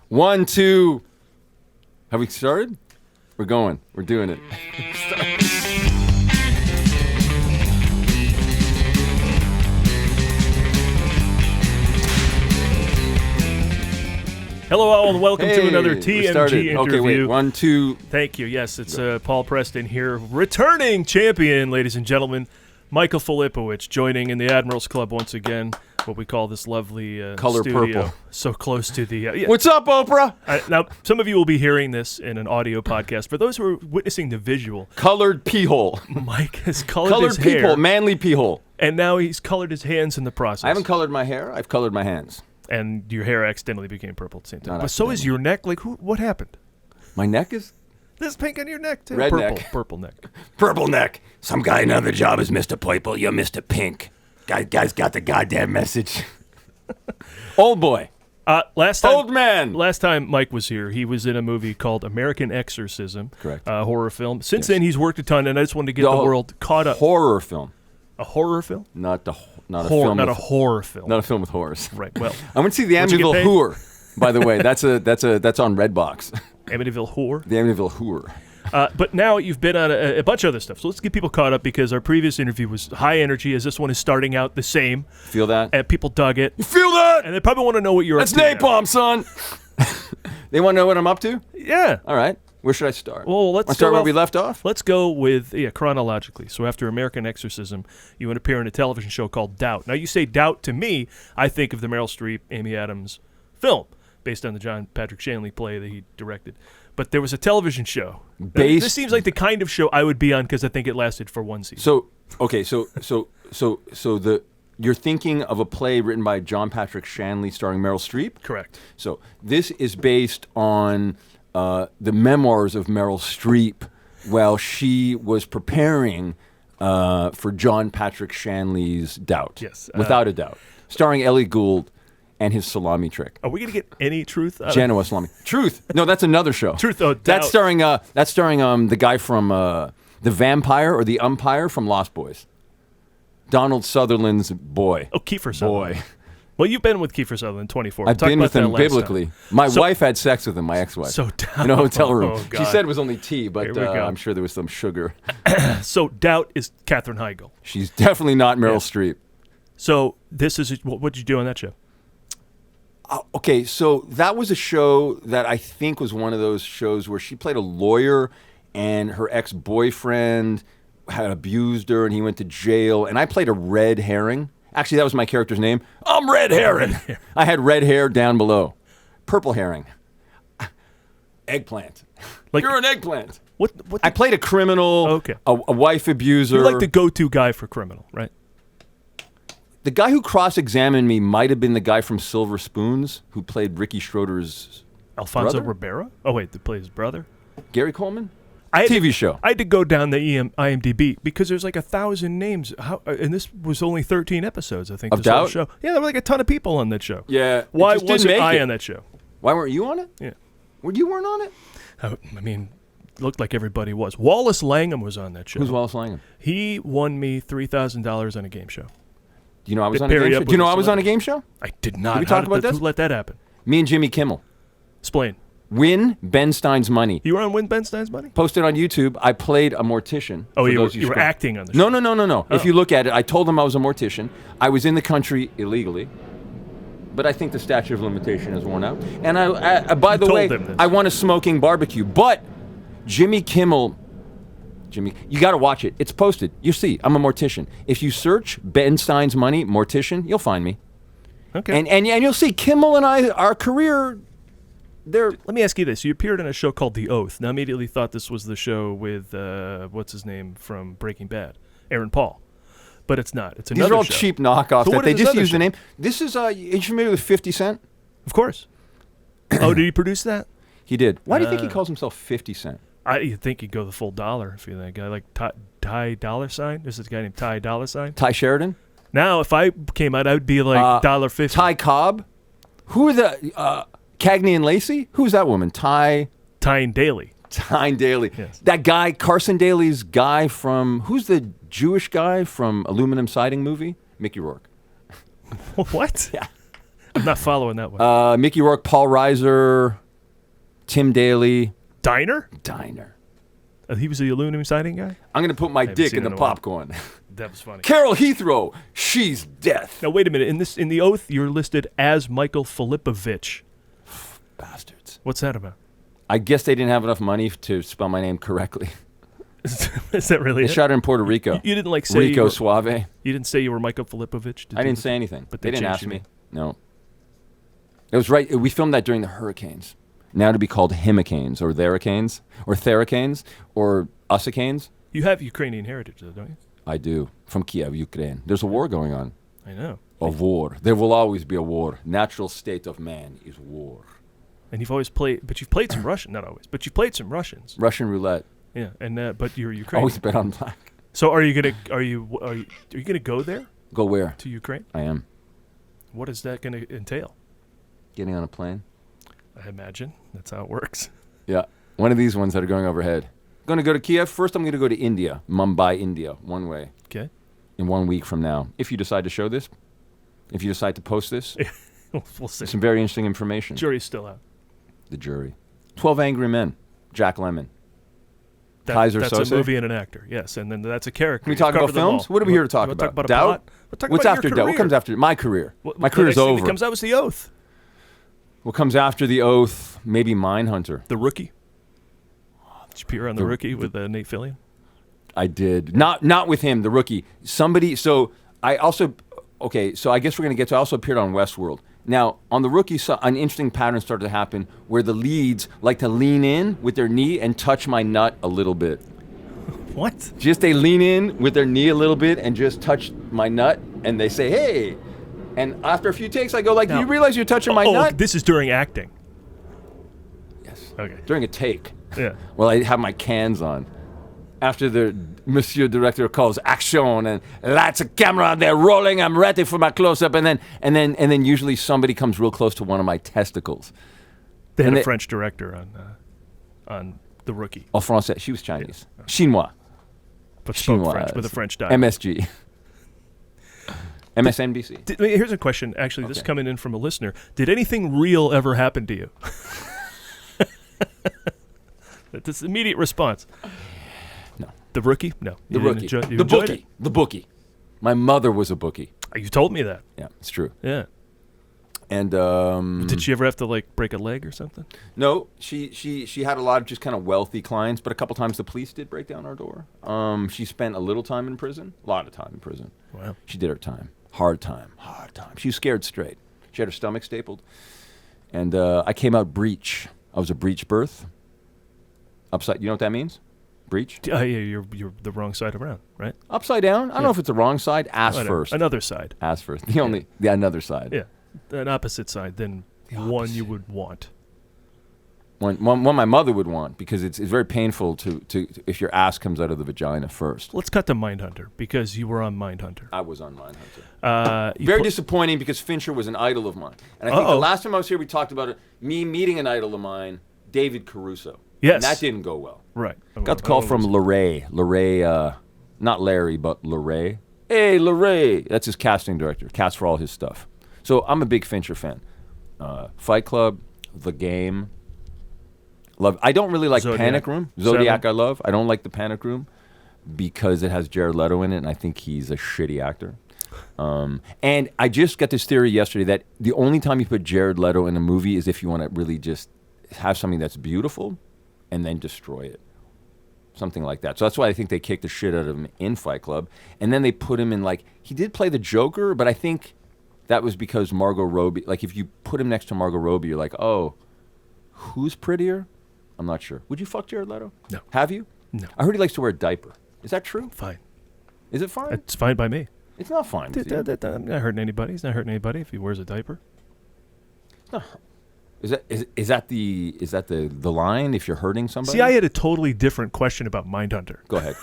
1, 2. Have we started? We're going. We're doing it. Hello, all, and welcome to another TMG interview. Okay, wait. 1, 2. Thank you. Yes, it's Paul Preston here, returning champion, ladies and gentlemen. Michael Filipowich joining in the Admirals Club once again. What we call this lovely color studio. purple. So close to the. Yeah. What's up, Oprah? Now, some of you will be hearing this in an audio podcast. For those who are witnessing the visual, colored pee hole. Mike has colored his pee hair, hole, manly pee hole. and now he's colored his hands in the process. I haven't colored my hair. I've colored my hands. And your hair accidentally became purple at the same time. Not But so is your neck. Like, what happened? My neck is There's pink on your neck too. Red purple, neck. purple neck. purple neck. Some guy another job is Mr. Purple. You're Mr. Pink. Guy's got the goddamn message. Old boy. Last time, Old man. Last time Mike was here, he was in a movie called American Exorcism. Correct. Horror film. Since then, he's worked a ton, and I just wanted to get the world caught up. Horror film. A horror film? Not a Horror, film. not with, a horror film. Not a film with horrors. Right. Well, I went to see the What'd you Amityville get paid? Whore. By the way, that's on Redbox. Amityville Whore. The Amityville Whore. But now you've been on a bunch of other stuff. So let's get people caught up because our previous interview was high energy, as this one is starting out the same. Feel that? And people dug it. You feel that? And they probably want to know what you're That's up to. napalm, son. They want to know what I'm up to? Yeah. All right. Where should I start? Well, let's Wanna start go where off- we left off. Let's go with chronologically. So after American Exorcism, you would appear in a television show called Doubt. Now you say Doubt to me, I think of the Meryl Streep, Amy Adams film based on the John Patrick Shanley play that he directed. But there was a television show. This seems like the kind of show I would be on because I think it lasted for one season. So okay, so you're thinking of a play written by John Patrick Shanley starring Meryl Streep? Correct. So this is based on the memoirs of Meryl Streep while she was preparing for John Patrick Shanley's Doubt. Yes. Without a doubt. Starring Ellie Gould and his salami trick. Are we going to get any truth out of Genoa salami. Truth. No, that's another show. Truth, oh, Doubt. That's starring the guy from The Vampire or The Umpire from Lost Boys. Donald Sutherland's boy. Oh, Kiefer Sutherland. Boy. Well, you've been with Kiefer Sutherland 24. I've been with him biblically. My So- wife had sex with him, my ex-wife. So Doubt. In a hotel room. Oh, She God. said it was only tea, but Here we go. I'm sure there was some sugar. So Doubt is Katherine Heigl. She's definitely not Meryl Yeah. Streep. So this is what did you do on that show? Okay, so that was a show that I think was one of those shows where she played a lawyer and her ex-boyfriend had abused her and he went to jail. And I played a red herring. Actually, that was my character's name. I'm Red Herring. I had red hair down below. Purple herring. Eggplant. Like- You're an eggplant. What I played a criminal, Okay. a wife abuser. you're like the go-to guy for criminal, right? The guy who cross-examined me might have been the guy from Silver Spoons who played Ricky Schroeder's Alfonso brother? Ribeiro? Oh, wait, that plays his brother? Gary Coleman? I had TV to, show. I had to go down the IMDb because there's like 1,000 names. And this was only 13 episodes, I think. Of this whole Doubt? show. Yeah, there were like a ton of people on that show. Yeah. it Why just didn't wasn't make I it. on that show? Why weren't you on it? Yeah. You weren't on it? I mean, looked like everybody was. Wallace Langham was on that show. Who's Wallace Langham? He won me $3,000 on a game show. Do you know I was Did on a Perry game show? up Do you with know a I was on a celebrity? game show? I did not. Did we How talk about this? Who let that happen? Me and Jimmy Kimmel. Explain. Win Ben Stein's money. You were on Win Ben Stein's money? Posted on YouTube. I played a mortician. Oh, for you were, those who you were scroll. acting on the show. No. If you look at it, I told them I was a mortician. I was in the country illegally. But I think the statute of limitation has worn out. And I by the told way, them this. I want a smoking barbecue. But Jimmy Kimmel, you got to watch it. It's posted. You see, I'm a mortician. If you search Ben Stein's money, mortician, you'll find me. Okay. And you'll see Kimmel and I, our career, Let me ask you this. You appeared in a show called The Oath. Now, I immediately thought this was the show with, what's his name from Breaking Bad? Aaron Paul. But it's not. It's these another are all show. cheap knockoffs So that what they is this just other use show? the name. This is, are you familiar with 50 Cent? Of course. Oh, did he produce that? He did. Why do you think he calls himself 50 Cent? I think he'd go the full dollar if you're that guy. Like Ty Dollar Sign? This is a guy named Ty Dollar Sign. Ty Sheridan? Now, if I came out, I would be like $1.50. Ty Cobb? Who are the, Cagney and Lacey? Who's that woman? Tyne Daly. Tyne Daly. Yes. That guy, Carson Daly's guy from, who's the Jewish guy from Aluminum Siding movie? Mickey Rourke. What? Yeah. I'm not following that one. Mickey Rourke, Paul Reiser, Tim Daly. Diner? He was the aluminum siding guy? I'm going to put my dick seen in the it in a while. popcorn. That was funny. Carol Heathrow, she's death. Now, wait a minute. In the oath, you're listed as Michael Filipowich. Bastards. What's that about? I guess they didn't have enough money to spell my name correctly. Is that really They it? shot it in Puerto Rico. You didn't like say Rico you were, Suave. You didn't say you were Michael Filipowich? I didn't say anything. But they didn't changed ask your me. name. No. It was right. We filmed that during the hurricanes. Now to be called Himicanes or Theracanes or Theracanes or Usicanes. You have Ukrainian heritage, though, don't you? I do. From Kiev, Ukraine. There's a war going on. I know. A war. There will always be a war. Natural state of man is war. And you've always played, but you've played some Russian, not always, but you've played some Russians. Russian roulette. Yeah, and but you're Ukrainian. Always bet on black. So are you gonna go there Go where? to Ukraine? I am. What is that gonna entail? Getting on a plane. I imagine that's how it works. Yeah. One of these ones that are going overhead. Going to go to Kiev. First, I'm going to go to India. Mumbai, India. One way. Okay. In 1 week from now. If you decide to show this. If you decide to post this. We'll see. Some very interesting information. Jury's still out. The jury. 12 Angry Men. Jack Lemmon. That's Kaiser a Sose? movie and an actor, yes, and then that's a character. Can we You've talk about covered them all. films? What are we here to talk You wanna about? a Doubt? plot? We'll talk What's about after your Doubt? What career. comes after? My career. My The career's next thing over. that comes out was The Oath. What comes after The Oath? Maybe Mindhunter. The Rookie. Did you appear on The Rookie with Nate Fillion? I did. Not with him, The Rookie. Somebody. So I also. Okay. So I guess we're gonna get to. I also appeared on Westworld. Now on The Rookie, so an interesting pattern started to happen where the leads like to lean in with their knee and touch my nut a little bit. What? Just they lean in with their knee a little bit and just touch my nut, and they say, "Hey." And after a few takes, I go like, "Do you realize you're touching my nut?" This is during acting. Yes. Okay. During a take. Yeah. Well, I have my cans on. After the Monsieur Director calls action and lights a camera, they're rolling. I'm ready for my close-up, and then usually somebody comes real close to one of my testicles. They had And a they- French director on The Rookie, En français, she was Chinese, Chinois, but spoke Chinois, French with a French dialect. MSG, MSNBC. Here's a question. Actually, this is Okay. coming in from a listener. Did anything real ever happen to you? That's the immediate response. No. The Rookie? No. The You didn't Rookie, enjoy- you the enjoyed bookie, the bookie. My mother was a bookie. it? You told me that. Yeah, it's true. Yeah. And Did she ever have to like break a leg or something? no, she had a lot of just kind of wealthy clients, but a couple times the police did break down our door. She spent a little time in prison, a lot of time in prison. Wow. She did her time, hard time. She was scared straight. She had her stomach stapled, and I came out breech. I was a breech birth. Upside. You know what that means? Breech. Yeah, you're the wrong side around, right? Upside down. I don't know if it's the wrong side. Ass Whatever. first. Another side. Ass first. The another side. Yeah. An opposite side than one you would want. One my mother would want, because it's very painful to if your ass comes out of the vagina first. Let's cut to Mindhunter, because you were on Mindhunter. I was on Mindhunter. You Very put- disappointing, because Fincher was an idol of mine. And I think the last time I was here, we talked about it, me meeting an idol of mine, David Caruso. Yes. And that didn't go well. Right. Got the call from Larray, not Larry, but Larray. Hey, Larray. That's his casting director. Cast for all his stuff. So I'm a big Fincher fan. Fight Club, The Game. Love. I don't really like Zodiac. Panic Room. Zodiac 7. I love. I don't like The Panic Room because it has Jared Leto in it, and I think he's a shitty actor. And I just got this theory yesterday that the only time you put Jared Leto in a movie is if you want to really just have something that's beautiful and then destroy it. Something like that. So that's why I think they kicked the shit out of him in Fight Club. And then they put him in, like, he did play the Joker, but I think that was because Margot Robbie, like, if you put him next to Margot Robbie, you're like, oh, who's prettier? I'm not sure. Would you fuck Jared Leto? No. Have you? No. I heard he likes to wear a diaper. Is that true? Fine. Is it fine? It's fine by me. It's not fine. with you. I'm not hurting anybody. He's not hurting anybody if he wears a diaper. Is that the line if you're hurting somebody? See, I had a totally different question about Mindhunter. Go ahead.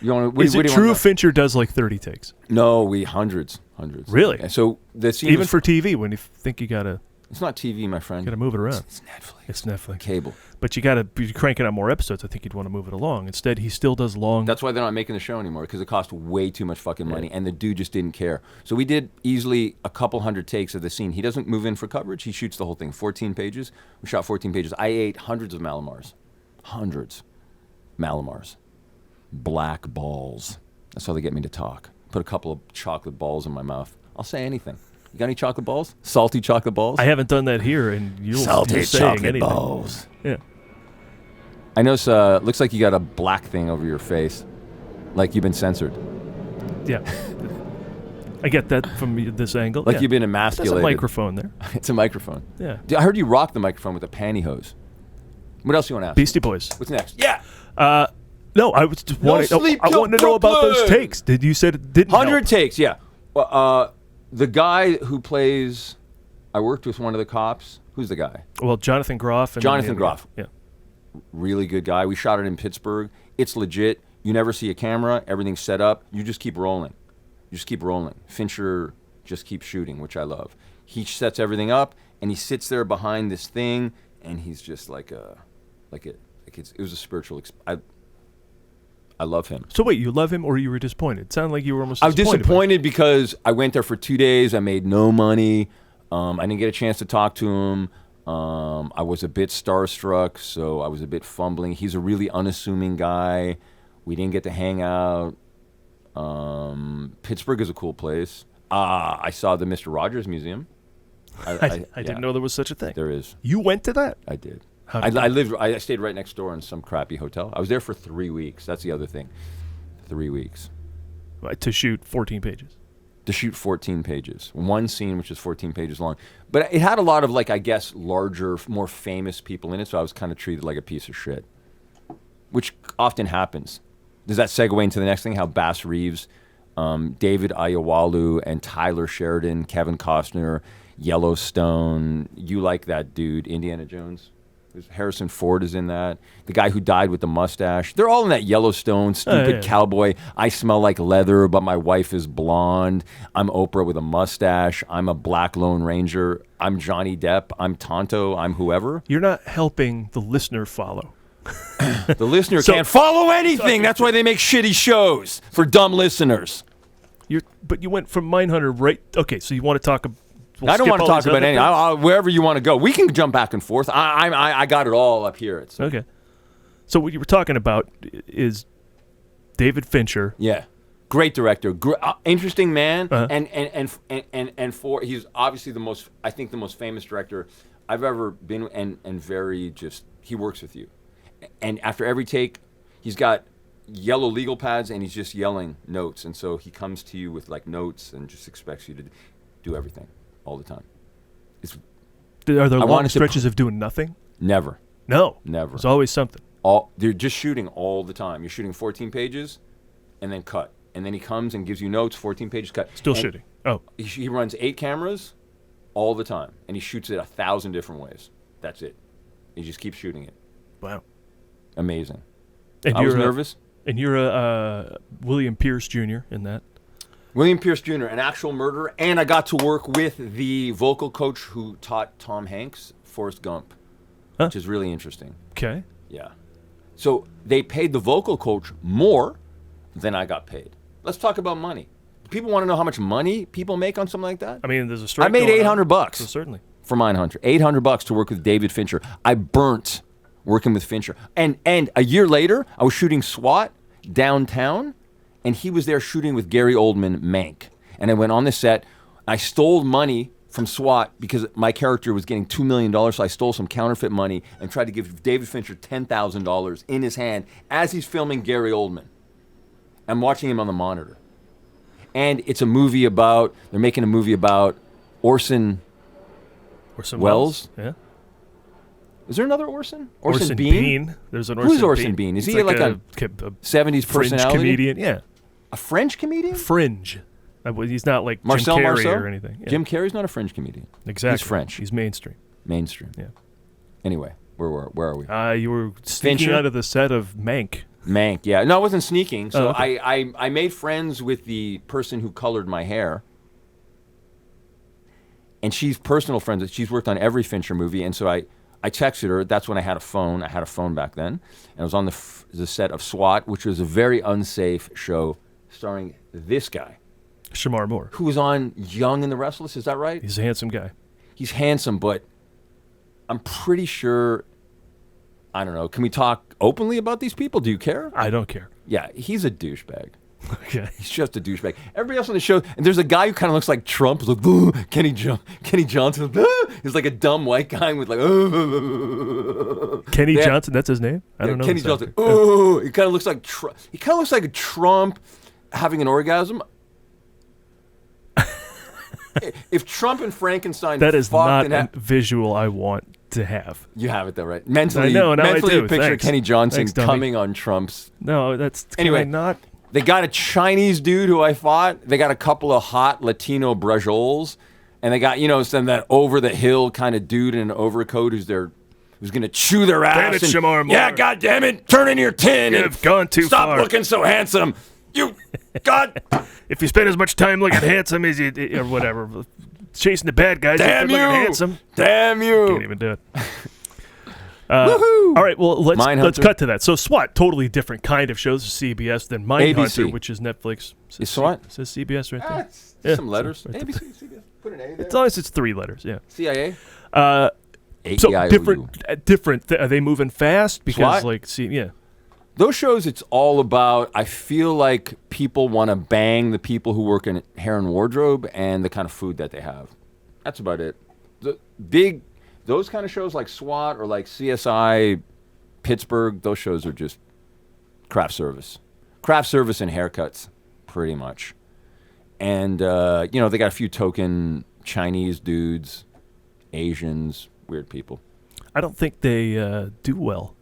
You want Is it true Fincher does like 30 takes? No, we hundreds. Really? Yeah, so the scene Even was- for TV, when you think you got to... It's not TV, my friend. Got to move it around. It's Netflix. It's Netflix. Cable. But you got to be cranking out more episodes. I think you'd want to move it along. Instead, he still does long. That's why they're not making the show anymore, because it cost way too much fucking money, and the dude just didn't care. So we did easily a couple hundred takes of the scene. He doesn't move in for coverage. He shoots the whole thing. 14 pages. We shot 14 pages. I ate hundreds of Malamars. Hundreds. Malamars. Black balls. That's how they get me to talk. Put a couple of chocolate balls in my mouth. I'll say anything. You got any chocolate balls? Salty chocolate balls? I haven't done that here, and you're Salty saying chocolate anything. balls. Yeah. I know. Looks like you got a black thing over your face, like you've been censored. Yeah. I get that from this angle. Like yeah. you've been There's emasculated. a microphone there. It's a microphone. Yeah. Dude, I heard you rock the microphone with a pantyhose. What else you want to ask? Beastie Boys. What's next? Yeah. No, I was just No wanting. Sleep I Till wanted to know about those Brooklyn. takes. Did you said it didn't? 100 help. takes. Yeah. The guy who plays, I worked with one of the cops. Who's the guy? Well, Jonathan Groff. And Jonathan Groff. Yeah. Really good guy. We shot it in Pittsburgh. It's legit. You never see a camera. Everything's set up. You just keep rolling. You just keep rolling. Fincher just keeps shooting, which I love. He sets everything up, and he sits there behind this thing, and he's just it was a spiritual. I love him. So wait, you love him or you were disappointed? It sounded like you were almost. I was disappointed. disappointed because I went there for 2 days. I made no money. I didn't get a chance to talk to him. I was a bit starstruck, so I was a bit fumbling. He's a really unassuming guy. We didn't get to hang out. Pittsburgh is a cool place. I saw the Mr. Rogers Museum. I didn't know there was such a thing. There is. You went to that? I did. How did I stayed right next door in some crappy hotel. I was there for 3 weeks. That's the other thing. 3 weeks. To shoot 14 pages. To shoot 14 pages. One scene, which is 14 pages long. But it had a lot of, larger, more famous people in it, so I was kind of treated like a piece of shit, which often happens. Does that segue into the next thing? How Bass Reeves, David Oyelowo, and Tyler Sheridan, Kevin Costner, Yellowstone, you like that dude, Indiana Jones? Harrison Ford is in that. The guy who died with the mustache. They're all in that Yellowstone, stupid cowboy. I smell like leather, but my wife is blonde. I'm Oprah with a mustache. I'm a black Lone Ranger. I'm Johnny Depp. I'm Tonto. I'm whoever. You're not helping the listener follow. The listener can't follow anything. That's why they make shitty shows for dumb listeners. But you went from Mindhunter right. Okay, so you want to talk. I don't want to talk about anything. Wherever you want to go, we can jump back and forth. I got it all up here. Okay. So what you were talking about is David Fincher. Yeah, great director, interesting man, Uh-huh. and he's obviously the most famous director I've ever been, and very just he works with you, and after every take, he's got yellow legal pads and he's just yelling notes, and so he comes to you with notes and just expects you to do everything. All the time. Are there long stretches of doing nothing? Never. No. Never. There's always something. They're just shooting all the time. You're shooting 14 pages and then cut. And then he comes and gives you notes, 14 pages cut. Still shooting. Oh. He runs 8 cameras all the time. And he shoots it 1,000 different ways. That's it. He just keeps shooting it. Wow. Amazing. And I was nervous. And you're a William Pierce Jr. in that. William Pierce Jr., an actual murderer, and I got to work with the vocal coach who taught Tom Hanks Forrest Gump, which is really interesting. Okay. Yeah. So they paid the vocal coach more than I got paid. Let's talk about money. People want to know how much money people make on something like that? I mean, there's a strike. I made $800 so certainly. for Mindhunter. $800 to work with David Fincher. I burnt working with Fincher. And a year later, I was shooting SWAT downtown, and he was there shooting with Gary Oldman, Mank. And I went on the set. I stole money from SWAT because my character was getting $2 million, so I stole some counterfeit money and tried to give David Fincher $10,000 in his hand as he's filming Gary Oldman. I'm watching him on the monitor. And it's a movie about, they're making a movie about Orson Welles. Yeah. Is there another Orson? Orson Bean. There's an Orson Who's Orson Bean? Bean? Is It's he like a 70s Fringe personality? comedian? Yeah. A French comedian? Fringe. He's not like Marcel Jim Carrey Marceau? or anything. Yeah. Jim Carrey's not a French comedian. Exactly. He's French. He's mainstream. Mainstream. Yeah. Anyway, where are we? You were sneaking Fincher? out of the set of Mank. Mank, yeah. No, I wasn't sneaking. So okay. I made friends with the person who colored my hair. and she's personal friends. She's worked on every Fincher movie, and so I texted her. That's when I had a phone. I had a phone back then, and I was on the set of SWAT, which was a very unsafe show starring this guy, Shamar Moore, who was on Young and the Restless. Is that right? He's a handsome guy. He's handsome, but I'm pretty sure. I don't know. Can we talk openly about these people? Do you care? I don't care. Yeah, he's a douchebag. Okay. He's just a douchebag. Everybody else on the show, and there's a guy who kind of looks like Trump. He's like, Kenny Johnson. He's like a dumb white guy with like, Kenny Johnson. That's his name. I don't know. Kenny Johnson. He kind of looks like Trump. He kind of looks like a Trump having an orgasm. If Trump and Frankenstein, that is not a visual I want to have. You have it though, right? Mentally, I know. Mentally, I do. picture Thanks. Kenny Johnson Thanks, coming on Trump's. No, that's anyway. Not. They got a Chinese dude who I fought. They got a couple of hot Latino brajoles, and they got some that over the hill kind of dude in an overcoat who's gonna chew their ass. Damn it, Shamar Moore. Yeah, God damn it, turn in your tin. You've gone too far. far. Stop looking so handsome. You, God. If you spend as much time looking handsome as you or whatever, chasing the bad guys, damn you, looking handsome. Damn you. Can't even do it. Woohoo! All right, well let's cut to that. So SWAT, totally different kind of shows, CBS than Mindhunter, which is Netflix. Is SWAT? It says CBS right there. Some letters. Right ABC, CBS. Put an A there. It's always 3 letters. Yeah. CIA. So different. Are they moving fast? Because SWAT? Those shows, it's all about. I feel like people want to bang the people who work in hair and wardrobe and the kind of food that they have. That's about it. Those kind of shows like SWAT or like CSI Pittsburgh, those shows are just craft service and haircuts, pretty much. And they got a few token Chinese dudes, Asians, weird people. I don't think they do well.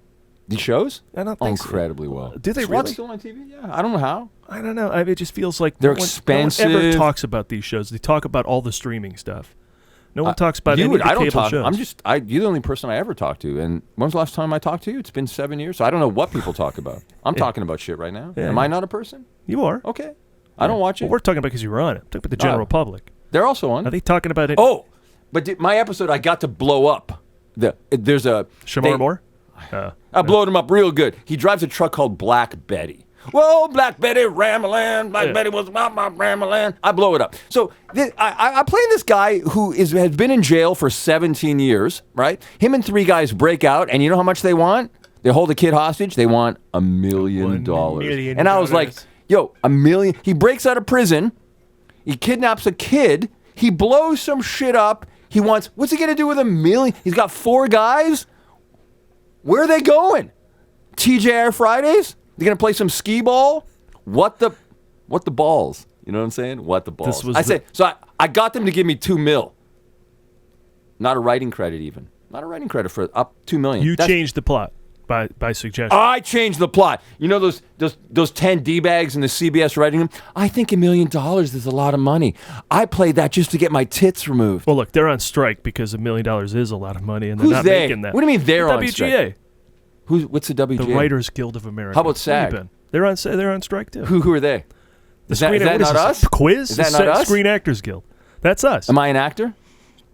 These shows? I don't think incredibly well. Do they SWAT's really? Still on TV? Yeah, I don't know how. I don't know. It just feels like they're expensive. No one ever talks about these shows. They talk about all the streaming stuff. No one talks about any of the cable shows. You're the only person I ever talked to. And when was the last time I talked to you? It's been 7 years. So I don't know what people talk about. I'm talking about shit right now. Am I not a person? You are. Okay. I don't watch it. Well, we're talking about because you were on it. Talking about the general public. They're also on. Are they talking about it? Oh, but my episode, I got to blow up. There's a... Shamar Moore? I blowed him up real good. He drives a truck called Black Betty. Whoa, Black Betty, Ramalan. Black Betty was about my Ramalan. I blow it up. So I play this guy who has been in jail for 17 years, right? Him and 3 guys break out, and you know how much they want? They hold a kid hostage. They want $1 million. $1 million. And I was like, yo, $1 million. He breaks out of prison. He kidnaps a kid. He blows some shit up. He wants, what's he going to do with $1 million? He's got 4 guys. Where are they going? TJR Fridays? They're going to play some skee ball? What the balls? You know what I'm saying? What the balls? I got them to give me $2 million. Not a writing credit even. Not a writing credit for up $2 million. You changed the plot by suggestion. I changed the plot. You know those 10 D-bags in the CBS writing room? I think $1 million is a lot of money. I played that just to get my tits removed. Well, look, they're on strike because $1 million is a lot of money, and they're not making that. What do you mean they're on WGA. strike? What's the WGA? The Writers Guild of America. How about SAG? They're on strike too. Who are they? Is that not us? Quiz? Is that not us? Screen Actors Guild. That's us. Am I an actor?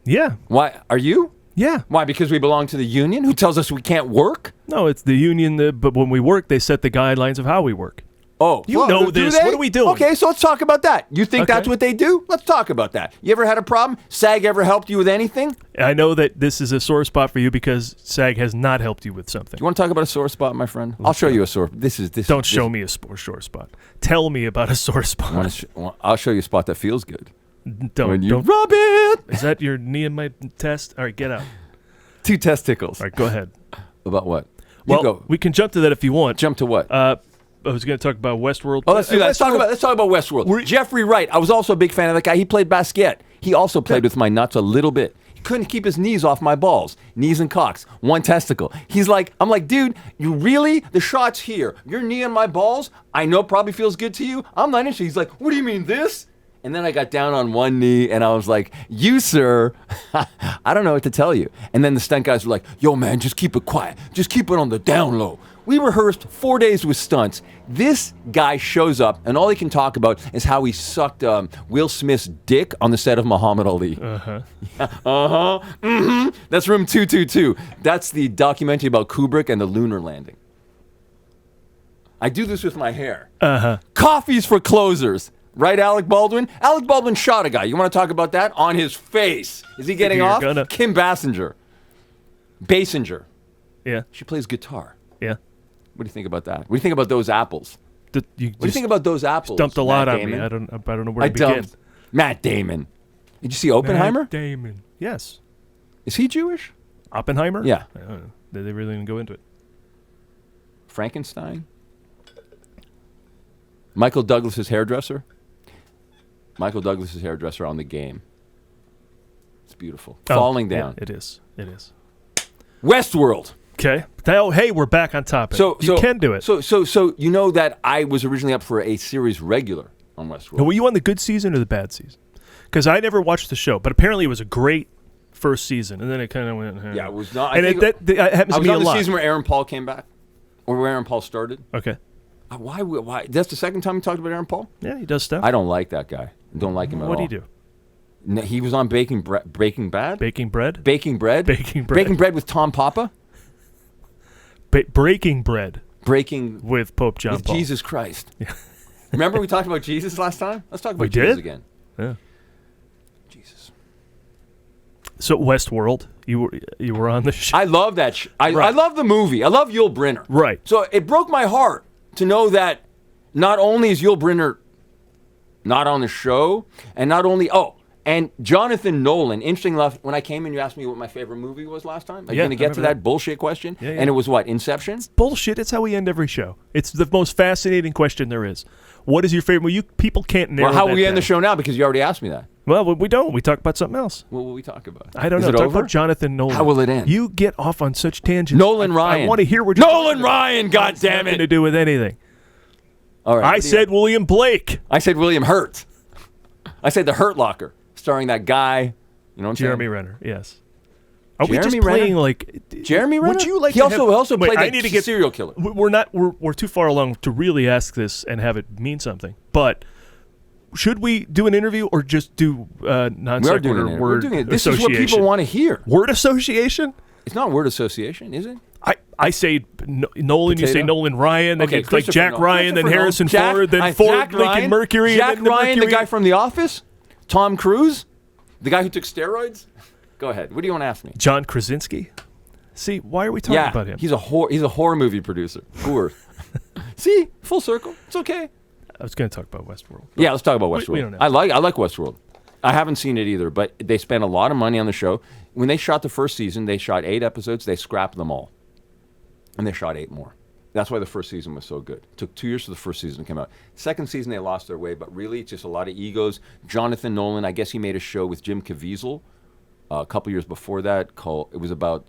Yeah. Why? Are you? Yeah. Why? Because we belong to the union? Who tells us we can't work? No, it's the union. But when we work, they set the guidelines of how we work. Oh, you know this. What are we doing? Okay, so let's talk about that. You think that's what they do? Let's talk about that. You ever had a problem? SAG ever helped you with anything? I know that this is a sore spot for you because SAG has not helped you with something. Do you want to talk about a sore spot, my friend? I'll show you a sore. Don't show me a sore spot. Tell me about a sore spot. I'll show you a spot that feels good. Don't rub it. Is that your neomite test? All right, get out. 2 testicles. All right, go ahead. About what? Well, we can jump to that if you want. Jump to what? I was going to talk about Westworld. Oh, let's do that. Let's talk about Westworld. Jeffrey Wright. I was also a big fan of that guy. He played Basquiat. He also played with my nuts a little bit. He couldn't keep his knees off my balls. Knees and cocks. 1 testicle. I'm like, dude, you really? The shot's here. Your knee on my balls? I know probably feels good to you. I'm not interested. He's like, what do you mean this? And then I got down on one knee and I was like, you, sir, I don't know what to tell you. And then the stunt guys were like, yo, man, just keep it quiet. Just keep it on the down low. We rehearsed 4 days with stunts. This guy shows up and all he can talk about is how he sucked Will Smith's dick on the set of Muhammad Ali. Uh-huh. Yeah, uh-huh. Mm-hmm. That's room 222. That's the documentary about Kubrick and the lunar landing. I do this with my hair. Uh-huh. Coffees for closers. Right, Alec Baldwin? Alec Baldwin shot a guy. You want to talk about that? On his face. Is he getting off? Kim Basinger. Yeah. She plays guitar. Yeah. What do you think about that? What do you think about those apples? What do you think about those apples? Dumped a lot Matt on Damon? me. I don't know where to begin. Matt Damon. Did you see Oppenheimer? Matt Damon. Yes. Is he Jewish? Oppenheimer? Yeah. I don't know. They really didn't go into it. Frankenstein? Michael Douglas's hairdresser? Michael Douglas's hairdresser on The Game. It's beautiful. Falling down. Yeah, it is. It is. Westworld. Okay. Now, hey, we're back on topic. So you can do it. So you know that I was originally up for a series regular on Westworld. Now, were you on the good season or the bad season? Because I never watched the show, but apparently it was a great first season, and then it kind of went. Yeah, it was not. That happens to be a lot. I was on the season where Aaron Paul came back, or where Aaron Paul started. Okay. Why? That's the second time you talked about Aaron Paul? Yeah, he does stuff. I don't like that guy. I don't like him at all. What did he do? No, he was on Breaking Bad. Baking bread? Baking Bread? Baking bread. Breaking Bread with Tom Papa? Breaking bread. Breaking with Pope John with Paul. Jesus Christ. Yeah. Remember we talked about Jesus last time? Let's talk about we Jesus did? again. Yeah. Jesus. So Westworld, you were on the show. I love that. Right. I love the movie. I love Yul Brynner. Right. So it broke my heart to know that not only is Yul Brynner not on the show, and not only and Jonathan Nolan. Interesting enough, when I came in, you asked me what my favorite movie was last time. Are you going to get to that bullshit question? Yeah. And it was what, Inception? It's bullshit. It's how we end every show. It's the most fascinating question there is. What is your favorite? Well, people can't narrow. Well, how that will we down. end the show now? Because you already asked me that. Well, we don't. We talk about something else. What will we talk about? I don't know. Is it Talk over? about Jonathan Nolan. How will it end? You get off on such tangents. Nolan Ryan. I want to hear what Nolan Ryan. God damn nothing it! To do with anything. All right. I said William Blake. I said William Hurt. I said The Hurt Locker, starring that guy. You know what I'm saying? Jeremy Renner. Yes. Are Jeremy we just Renner? playing like Jeremy Renner? Would you like? He to also wait, played I need to get serial killer. We're not. We're too far along to really ask this and have it mean something. But should we do an interview or just do non sequitur word We're doing it. This is association? what people want to hear. Word association? It's not word association, is it? I say Nolan, Potato? you say Nolan Ryan, then Okay, you like Jack Nolan. Ryan, then Harrison Ford, then Jack Ford, Lincoln Ryan, Mercury, Jack and then Ryan, Mercury. the guy from The Office, Tom Cruise, the guy who took steroids. Go ahead. What do you want to ask me? John Krasinski. See, why are we talking about him? He's a horror movie producer. Poor. See, full circle. It's okay. I was going to talk about Westworld. Yeah, let's talk about Westworld. We don't know. I like Westworld. I haven't seen it either, but they spent a lot of money on the show. When they shot the first season, they shot 8 episodes. They scrapped them all, and they shot 8 more. That's why the first season was so good. It took 2 years for the first season to come out. Second season, they lost their way, but really, it's just a lot of egos. Jonathan Nolan, I guess he made a show with Jim Caviezel a couple years before that called. It was about.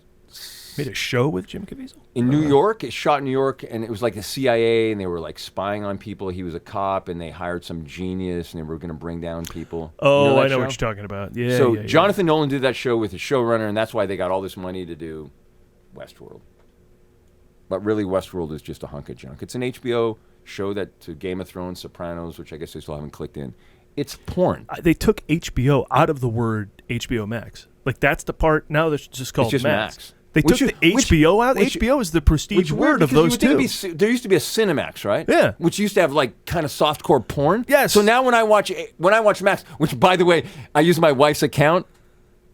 Made a show with Jim Caviezel? In New York. It shot in New York, and it was like the CIA, and they were like spying on people. He was a cop, and they hired some genius, and they were going to bring down people. Oh, I know what you're talking about. Yeah. So yeah. Jonathan Nolan did that show with the showrunner, and that's why they got all this money to do Westworld. But really, Westworld is just a hunk of junk. It's an HBO show that to Game of Thrones, Sopranos, which I guess they still haven't clicked in. It's porn. They took HBO out of the word HBO Max. Like that's the part now that's just called it's just Max. They took the HBO out. HBO is the prestige word of those two. There used to be a Cinemax, right? Yeah. Which used to have like kind of softcore porn. Yes. So now when I watch Max, which by the way, I use my wife's account.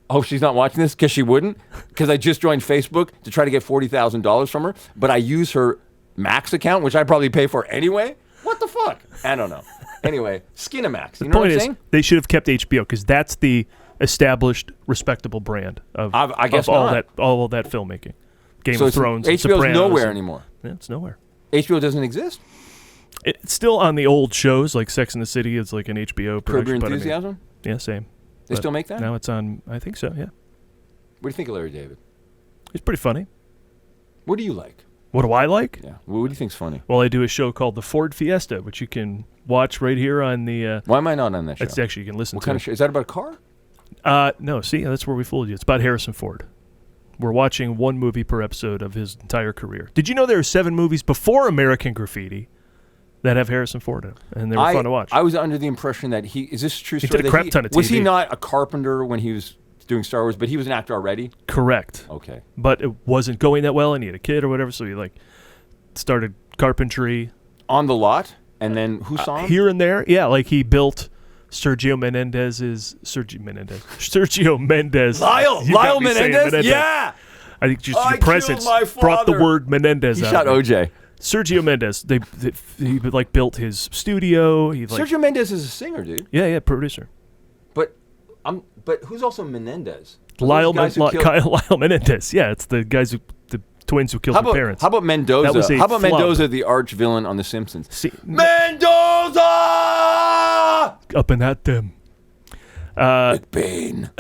I hope she's not watching this because she wouldn't. Because I just joined Facebook to try to get $40,000 from her. But I use her Max account, which I probably pay for anyway. What the fuck? I don't know. Anyway, Skinamax. You know what I'm saying? They should have kept HBO because that's the established, respectable brand of, I guess of not. all that filmmaking. Game of Thrones, HBO's Sopranos, nowhere anymore. Yeah, it's nowhere. HBO doesn't exist? It's still on the old shows like Sex and the City. It's like an HBO Curb production. Your Enthusiasm? Yeah, same. They still make that? Now it's on, I think so, yeah. What do you think of Larry David? He's pretty funny. What do you like? What do I like? Yeah. What do you think's funny? Well, I do a show called The Ford Fiesta, which you can watch right here on the... Why am I not on that show? It's actually, you can listen What to kind of show? Is that about a car? No, see, that's where we fooled you. It's about Harrison Ford. We're watching one movie per episode of his entire career. Did you know there are 7 movies before American Graffiti that have Harrison Ford in them? And they were fun to watch. I was under the impression that is this a true story? He did a crap ton of TV. Was he not a carpenter when he was doing Star Wars, but he was an actor already? Correct. Okay. But it wasn't going that well, and he had a kid or whatever, so he started carpentry. On the lot? And then who saw him? Here and there. Yeah, like he built Sergio Menendez. Lyle Menendez? Yeah! I think just I your presence killed my brought the father. word Menendez He out. shot of it. OJ. Sergio Menendez. He built his studio. Sergio Menendez is a singer, dude. Yeah, producer. But who's also Menendez? Lyle Menendez. Yeah, it's the twins who killed their parents. How about Mendoza? That was a How about flub. Mendoza, the arch villain on The Simpsons? Mendoza! Up and at them. McBain.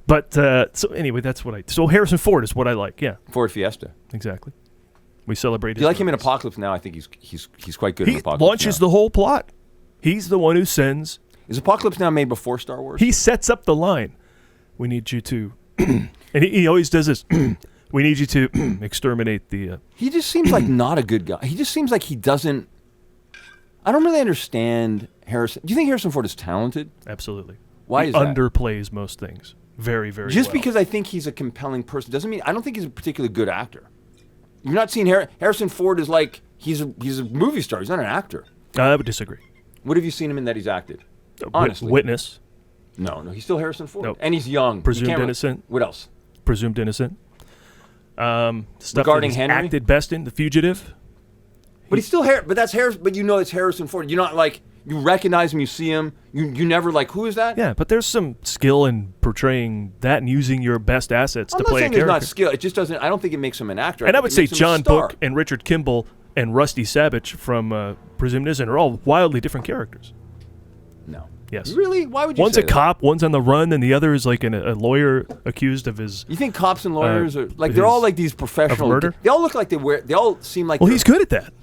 But so anyway, that's what So Harrison Ford is what I like. Yeah, Ford Fiesta. exactly. We celebrate. Do you like him in Apocalypse Now? I think he's quite good in He Apocalypse launches Now. the whole plot. He's the one who sends. Is Apocalypse Now made before Star Wars? He sets up the line. We need you to, and he always does this. We need you to exterminate the. He just seems like not a good guy. He just seems like he doesn't. I don't really understand Harrison. Do you think Harrison Ford is talented? Absolutely. Why he is that? Underplays most things. Very, very. Just well. because I think he's a compelling person doesn't mean I don't think he's a particularly good actor. You've not seen Harrison Ford is like he's a movie star. He's not an actor. I would disagree. What have you seen him in that he's acted? Honestly, Witness. No, he's still Harrison Ford, Nope. and he's young. Presumed You can't innocent. What else? Presumed innocent. Stuff Regarding that he's Henry? acted best in The Fugitive. But he's still But that's Harrison. But you know it's Harrison Ford. You're not like you recognize him. You see him. You never like who is that? Yeah, but there's some skill in portraying that and using your best assets I'm to not play a saying there's character. not skill. It just doesn't. I don't think it makes him an actor. And I think would it say makes him a John star. Book and Richard Kimball and Rusty Savage from Presumed Innocent are all wildly different characters. No. Yes. Really? Why would you? One's say a that? cop, one's on the run, and the other is like a lawyer accused of his. You think cops and lawyers are like they're all like these professional? murder? They all look like they wear. They all seem like. Well, they're- he's good at that.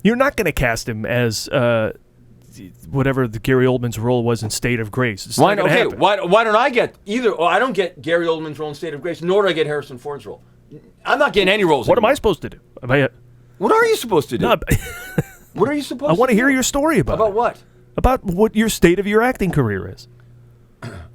You're not going to cast him as whatever the Gary Oldman's role was in State of Grace. It's Why? not gonna Okay. happen. Why don't I get either? Oh, I don't get Gary Oldman's role in State of Grace, nor do I get Harrison Ford's role. I'm not getting any roles. What am I anymore. supposed to do? What are you supposed to do? No, What are you supposed? I want to do? hear your story About what? About what your state of your acting career is.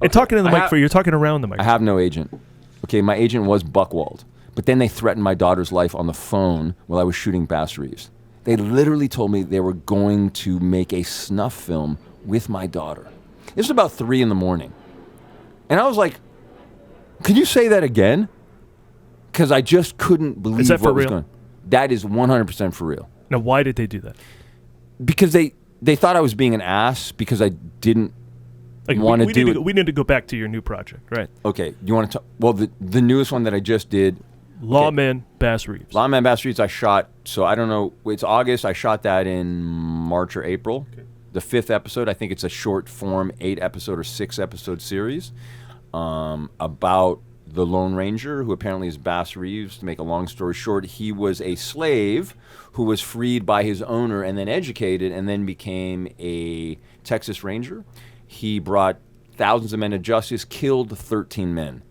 And talking to the microphone, you're talking around the I microphone. have no agent. Okay, my agent was Buchwald, but then they threatened my daughter's life on the phone while I was shooting Bass Reeves. They literally told me they were going to make a snuff film with my daughter. This was about 3 a.m, and I was like, "Could you say that again?" Because I just couldn't believe Is that for what was real? going. That is 100% for real. Now, why did they do that? Because they thought I was being an ass because I didn't want to do it. We need to go back to your new project, right? Okay, you want to talk? Well, the newest one that I just did. Lawman Bass Reeves. Lawman Bass Reeves I shot, so I don't know, it's August. I shot that in March or April. Okay. The 5th episode, I think it's a short form 8-episode or 6-episode series about the Lone Ranger, who apparently is Bass Reeves. To make a long story short, he was a slave who was freed by his owner and then educated and then became a Texas Ranger. He brought thousands of men to justice, killed 13 men.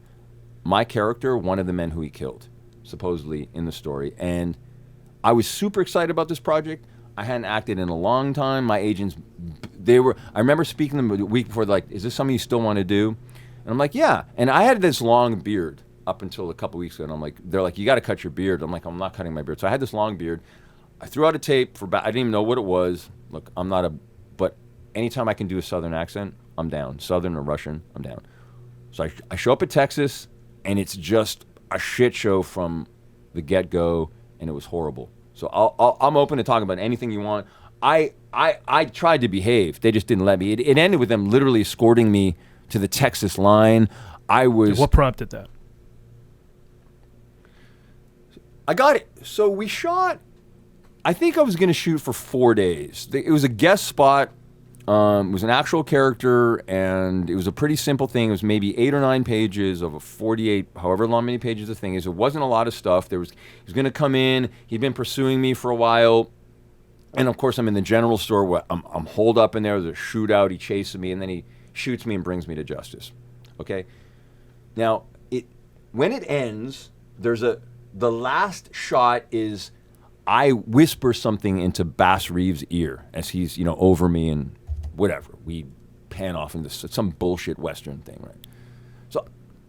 My character, one of the men who he killed, supposedly in the story. And I was super excited about this project. I hadn't acted in a long time. My agents, I remember speaking to them a week before, like, is this something you still want to do? And I'm like, yeah. And I had this long beard up until a couple weeks ago. And I'm like, they're like, you got to cut your beard. I'm like, I'm not cutting my beard. So I had this long beard. I threw out a tape I didn't even know what it was. Look, but anytime I can do a Southern accent, I'm down. Southern or Russian, I'm down. So I show up at Texas, and it's just a shit show from the get-go, and it was horrible. So I'm open to talking about anything you want. I tried to behave. They just didn't let me. It ended with them literally escorting me to the Texas line. What prompted that? I got it. So we shot, I think I was going to shoot for 4 days. It was a guest spot It was an actual character, and it was a pretty simple thing. It was maybe 8 or 9 pages of a 48, however long many pages the thing is. It wasn't a lot of stuff. He was going to come in. He'd been pursuing me for a while. And, of course, I'm in the general store. Where I'm holed up in there. There's a shootout. He chases me, and then he shoots me and brings me to justice. Okay? Now, when it ends, the last shot is I whisper something into Bass Reeves' ear as he's, over me and whatever. We pan off into some bullshit Western thing, right? So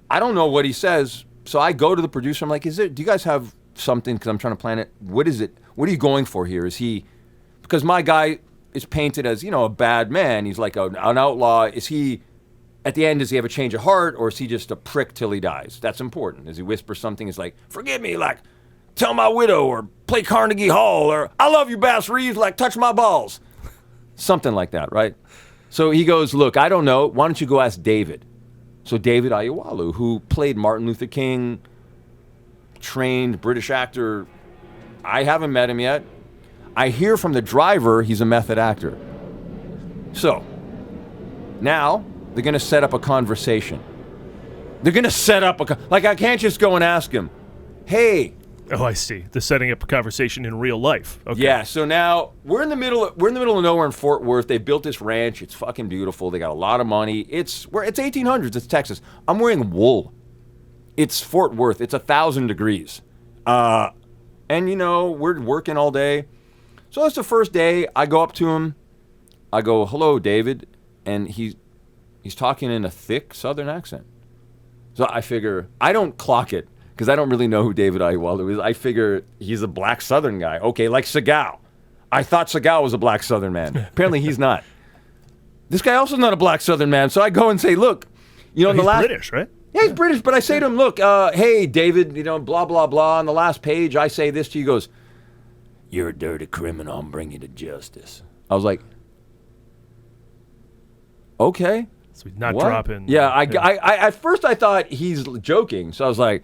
I don't know what he says. So I go to the producer. I'm like, do you guys have something? Because I'm trying to plan it. What is it? What are you going for here? Is he, because my guy is painted as, a bad man. He's like an outlaw. Is he, at the end, does he have a change of heart, or is he just a prick till he dies? That's important. As he whispers something, it's like, forgive me, like, tell my widow, or play Carnegie Hall, or I love you, Bass Reeves, like, touch my balls. Something like that, right? So he goes, look, I don't know. Why don't you go ask David? So David Oyelowo, who played Martin Luther King, trained British actor. I haven't met him yet. I hear from the driver he's a method actor. So now they're going to set up a conversation. They're going to set up like, I can't just go and ask him, hey. Oh, I see. The setting up a conversation in real life. Okay. Yeah. So now we're in the middle of nowhere in Fort Worth. They built this ranch. It's fucking beautiful. They got a lot of money. It's 1800s. It's Texas. I'm wearing wool. It's Fort Worth. It's 1,000 degrees. And we're working all day. So it's the first day. I go up to him. I go, hello, David. And he's talking in a thick Southern accent. So I figure, I don't clock it, because I don't really know who David Oyelowo is. I figure he's a black Southern guy. Okay, like Seagal. I thought Seagal was a black Southern man. Apparently he's not. This guy also is not a black Southern man. So I go and say, look, he's British, right? Yeah, he's British. But I say to him, look, hey, David, blah, blah, blah. On the last page, I say this to you. He goes, you're a dirty criminal. I'm bringing you to justice. I was like, okay. So he's not what? dropping. Yeah, I at first I thought he's joking. So I was like,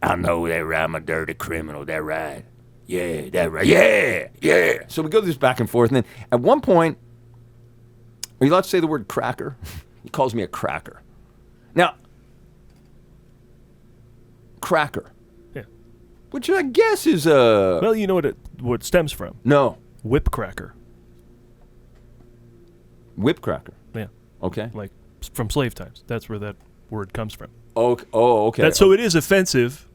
I know that right. I'm a dirty criminal. That right. Yeah, that right. Yeah, yeah. So we go this back and forth. And then at one point, are you allowed to say the word cracker? He calls me a cracker. Now, cracker. Yeah. Which I guess is a... Well, you know what it stems from? No. Whip cracker. Whip cracker. Yeah. Okay. Like from slave times. That's where that word comes from. Oh, okay. So it is offensive.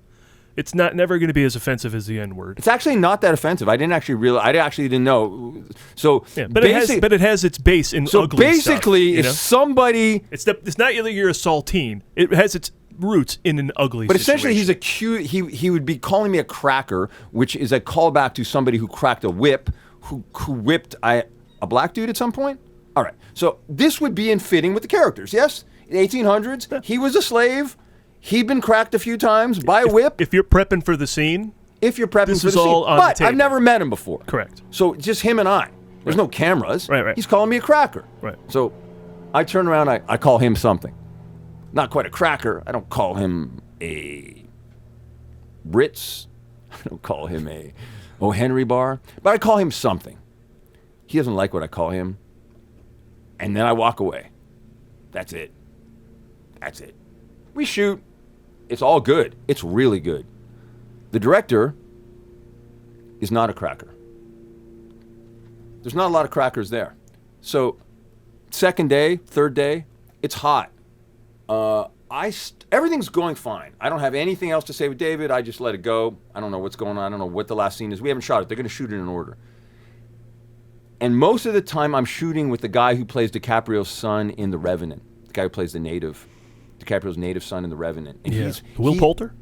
It's never going to be as offensive as the N-word. It's actually not that offensive. I actually didn't know. So, yeah, but it has its base in so ugly basically, stuff, if somebody, it's not that you're a saltine. It has its roots in an ugly. But situation. essentially, he would be calling me a cracker, which is a callback to somebody who cracked a whip, who whipped a black dude at some point. All right. So this would be in fitting with the characters. Yes, in the 1800s, he was a slave. He'd been cracked a few times by a whip. If you're prepping for the scene, this is all scene. on the But table. I've never met him before. Correct. So just him and I. There's no cameras. Right. He's calling me a cracker. Right. So I turn around. I call him something. Not quite a cracker. I don't call him a Ritz. I don't call him a O. Henry bar. But I call him something. He doesn't like what I call him. And then I walk away. That's it. We shoot. It's all good. It's really good. The director is not a cracker. There's not a lot of crackers there. So, second day, third day, it's hot. Everything's going fine. I don't have anything else to say with David. I just let it go. I don't know what's going on. I don't know what the last scene is. We haven't shot it. They're going to shoot it in order. And most of the time, I'm shooting with the guy who plays DiCaprio's son in The Revenant. The guy who plays DiCaprio's native son in The Revenant. And yeah. Will Poulter?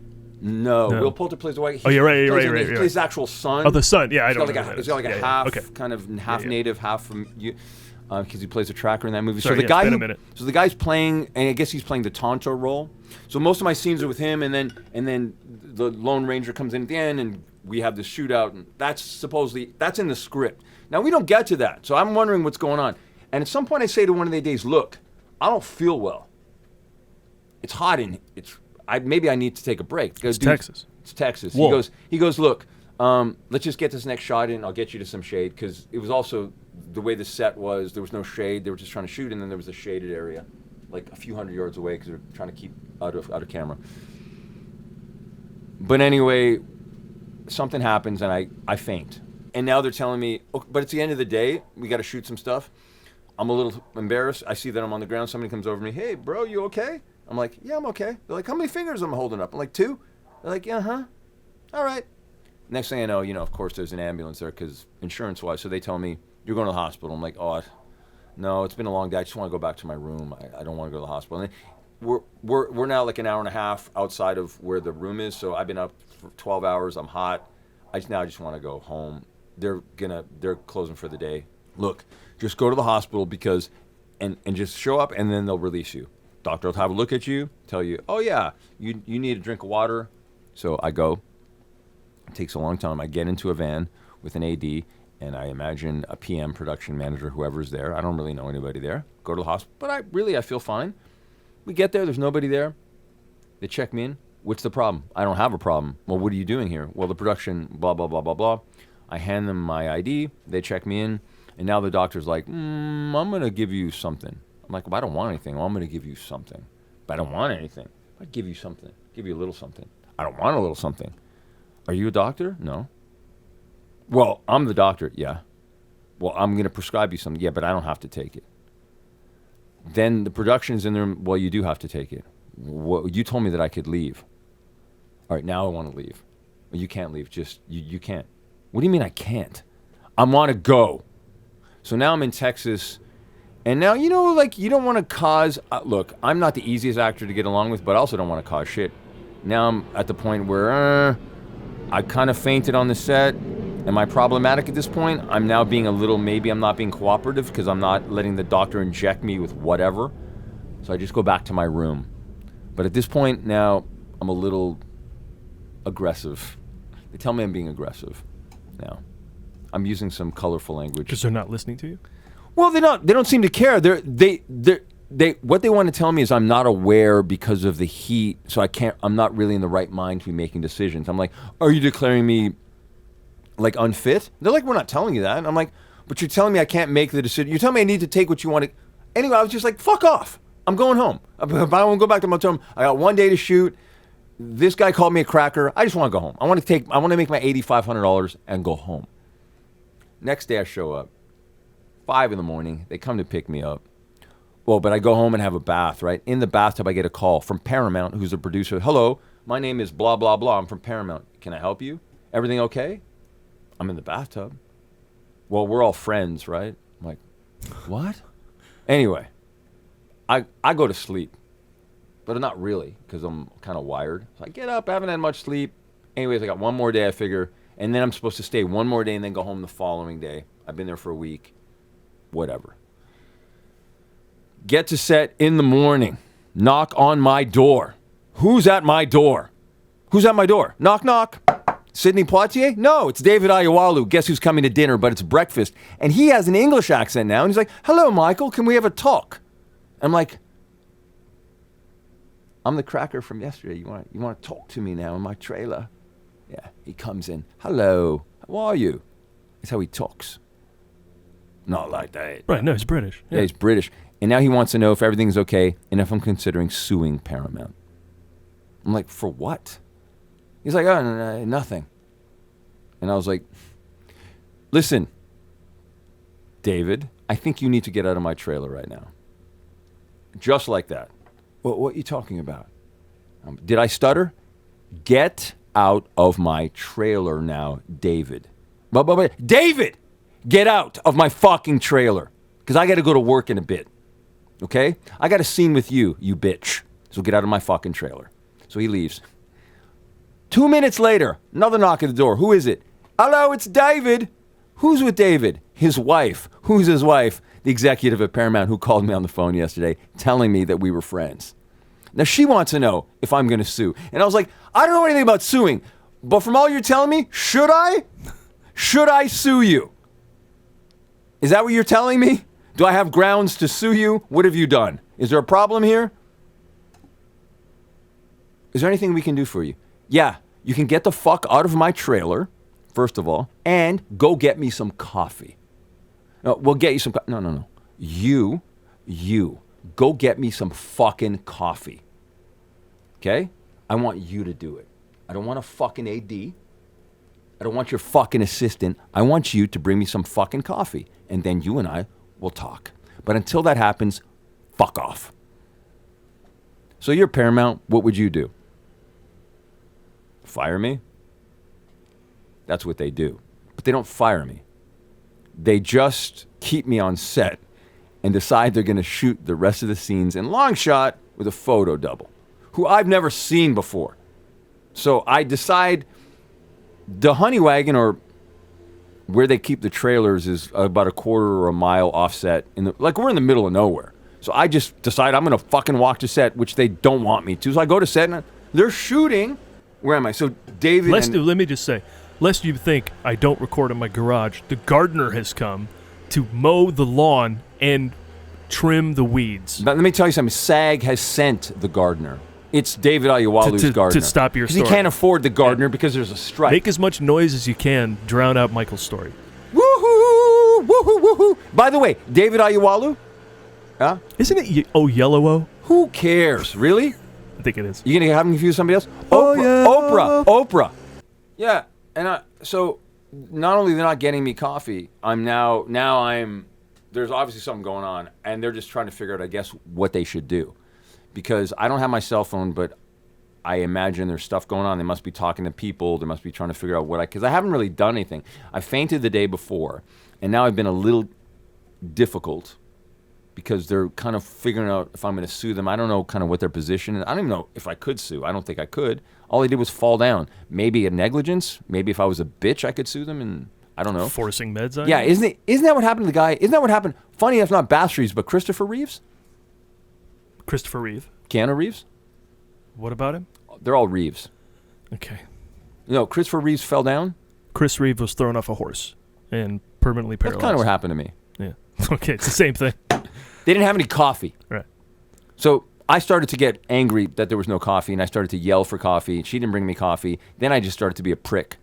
No, Will Poulter plays the white. Oh, you're right. He Right. plays the actual son. Oh, the son. Yeah, I don't know. He's got like a half, kind of half native, half from you, because he plays a tracker in that movie. Sorry, so the guy, so the guy's playing, and I guess he's playing the Tonto role. So most of my scenes are with him, and then the Lone Ranger comes in at the end, and we have this shootout, and that's in the script. Now we don't get to that, so I'm wondering what's going on. And at some point, I say to one of the days, "Look, I don't feel well. It's hot in. Maybe I need to take a break." It's Texas. It's Texas. Whoa. He goes, look, let's just get this next shot in. I'll get you to some shade, because it was also the way the set was, there was no shade. They were just trying to shoot, and then there was a shaded area, like a few hundred yards away, because they're trying to keep out of camera. But anyway, something happens, and I faint. And now they're telling me, but it's the end of the day. We got to shoot some stuff. I'm a little embarrassed. I see that I'm on the ground. Somebody comes over to me. Hey, bro, you okay? I'm like, yeah, I'm okay. They're like, how many fingers am I holding up? I'm like, 2. They're like, yeah, huh? All right. Next thing I know, of course, there's an ambulance there because insurance-wise. So they tell me, you're going to the hospital. I'm like, oh, no, it's been a long day. I just want to go back to my room. I don't want to go to the hospital. And we're now like an hour and a half outside of where the room is. So I've been up for 12 hours. I'm hot. I just want to go home. They're closing for the day. Look, just go to the hospital and just show up, and then they'll release you. Doctor will have a look at you, tell you, oh yeah, you need a drink of water. So I go. It takes a long time. I get into a van with an AD, and I imagine a PM, production manager, whoever's there. I don't really know anybody there. Go to the hospital, but I feel fine. We get there. There's nobody there. They check me in. What's the problem? I don't have a problem. Well, what are you doing here? Well, the production, blah, blah, blah, blah, blah. I hand them my ID. They check me in. And now the doctor's like, I'm going to give you something. I'm like, well, I don't want anything. Well, I'm going to give you something. But I don't want anything. I'd give you something. Give you a little something. I don't want a little something. Are you a doctor? No. Well, I'm the doctor. Yeah. Well, I'm going to prescribe you something. Yeah, but I don't have to take it. Then the production's in there. Well, you do have to take it. Well, you told me that I could leave. All right, now I want to leave. Well, you can't leave. Just, you can't. What do you mean I can't? I want to go. So now I'm in Texas, and now, you don't want to cause... look, I'm not the easiest actor to get along with, but I also don't want to cause shit. Now I'm at the point where I kind of fainted on the set. Am I problematic at this point? I'm now being maybe I'm not being cooperative because I'm not letting the doctor inject me with whatever. So I just go back to my room. But at this point now, I'm a little aggressive. They tell me I'm being aggressive now. I'm using some colorful language. Because they're not listening to you? Well, they don't seem to care. What they want to tell me is I'm not aware because of the heat, so I'm not really in the right mind to be making decisions. I'm like, are you declaring me like unfit? They're like, we're not telling you that. And I'm like, but you're telling me I can't make the decision. You're telling me I need to take what you want to. Anyway, I was just like, fuck off. I'm going home. I want to go back to my hotel room. I got one day to shoot. This guy called me a cracker. I just want to go home. I want to make my $8,500 and go home. Next day I show up, 5 a.m. They come to pick me up. Well, but I go home and have a bath, right? In the bathtub, I get a call from Paramount, who's a producer. Hello, my name is blah, blah, blah. I'm from Paramount. Can I help you? Everything okay? I'm in the bathtub. Well, we're all friends, right? I'm like, what? Anyway, I go to sleep, but not really because I'm kind of wired. So I get up, I haven't had much sleep. Anyways, I got one more day, I figure. And then I'm supposed to stay one more day and then go home the following day. I've been there for a week. Whatever. Get to set in the morning. Knock on my door. Who's at my door? Who's at my door? Knock, knock. Sidney Poitier? No, it's David Ayawalu. Guess who's coming to dinner, but it's breakfast. And he has an English accent now. And he's like, hello, Michael. Can we have a talk? I'm like, I'm the cracker from yesterday. You want to talk to me now in my trailer? Yeah, he comes in. Hello, how are you? That's how he talks. Not like that. Right, no, he's British. Yeah, he's British. And now he wants to know if everything's okay and if I'm considering suing Paramount. I'm like, for what? He's like, oh, no, nothing. And I was like, listen, David, I think you need to get out of my trailer right now. Just like that. Well, what are you talking about? Did I stutter? Get out of my trailer now, David. But David, get out of my fucking trailer. Because I got to go to work in a bit. Okay? I got a scene with you, you bitch. So get out of my fucking trailer. So he leaves. 2 minutes later, another knock at the door. Who is it? Hello, it's David. Who's with David? His wife. Who's his wife? The executive at Paramount who called me on the phone yesterday telling me that we were friends. Now, she wants to know if I'm going to sue. And I was like, I don't know anything about suing. But from all you're telling me, should I? Should I sue you? Is that what you're telling me? Do I have grounds to sue you? What have you done? Is there a problem here? Is there anything we can do for you? Yeah, you can get the fuck out of my trailer, first of all, and go get me some coffee. No, we'll get you some. No. You, go get me some fucking coffee. Okay? I want you to do it. I don't want a fucking AD. I don't want your fucking assistant. I want you to bring me some fucking coffee. And then you and I will talk. But until that happens, fuck off. So you're Paramount. What would you do? Fire me? That's what they do. But they don't fire me. They just keep me on set and decide they're going to shoot the rest of the scenes in long shot with a photo double, who I've never seen before. So I decide the honey wagon, or where they keep the trailers, is about a quarter or a mile offset. We're in the middle of nowhere. So I just decide I'm going to fucking walk to set, which they don't want me to. So I go to set and they're shooting. Where am I? So David. Let me just say, lest you think I don't record in my garage, the gardener has come to mow the lawn and trim the weeds. But let me tell you something. SAG has sent the gardener. It's David Ayawalu's gardener. To stop your story. He can't afford the gardener because there's a strike. Make as much noise as you can. Drown out Michael's story. Woohoo! Woohoo! Woohoo! By the way, David Ayawalu? Huh? Isn't it Yellow-O? Who cares? Really? I think it is. You going to have him confuse somebody else? Oprah. Yeah. And so not only they're not getting me coffee, there's obviously something going on, and they're just trying to figure out, I guess, what they should do. Because I don't have my cell phone, but I imagine there's stuff going on. They must be talking to people. They must be trying to figure out because I haven't really done anything. I fainted the day before, and now I've been a little difficult because they're kind of figuring out if I'm going to sue them. I don't know kind of what their position is. I don't even know if I could sue. I don't think I could. All I did was fall down. Maybe a negligence. Maybe if I was a bitch, I could sue them, and I don't know. Forcing meds on you? Isn't that what happened to the guy? Isn't that what happened? Funny enough, not Bass Reeves, but Christopher Reeves? Christopher Reeve. Keanu Reeves? What about him? They're all Reeves. Okay. Christopher Reeves fell down? Chris Reeve was thrown off a horse and permanently paralyzed. That's kind of what happened to me. Yeah. Okay, it's the same thing. They didn't have any coffee. Right. So I started to get angry that there was no coffee, and I started to yell for coffee. She didn't bring me coffee. Then I just started to be a prick.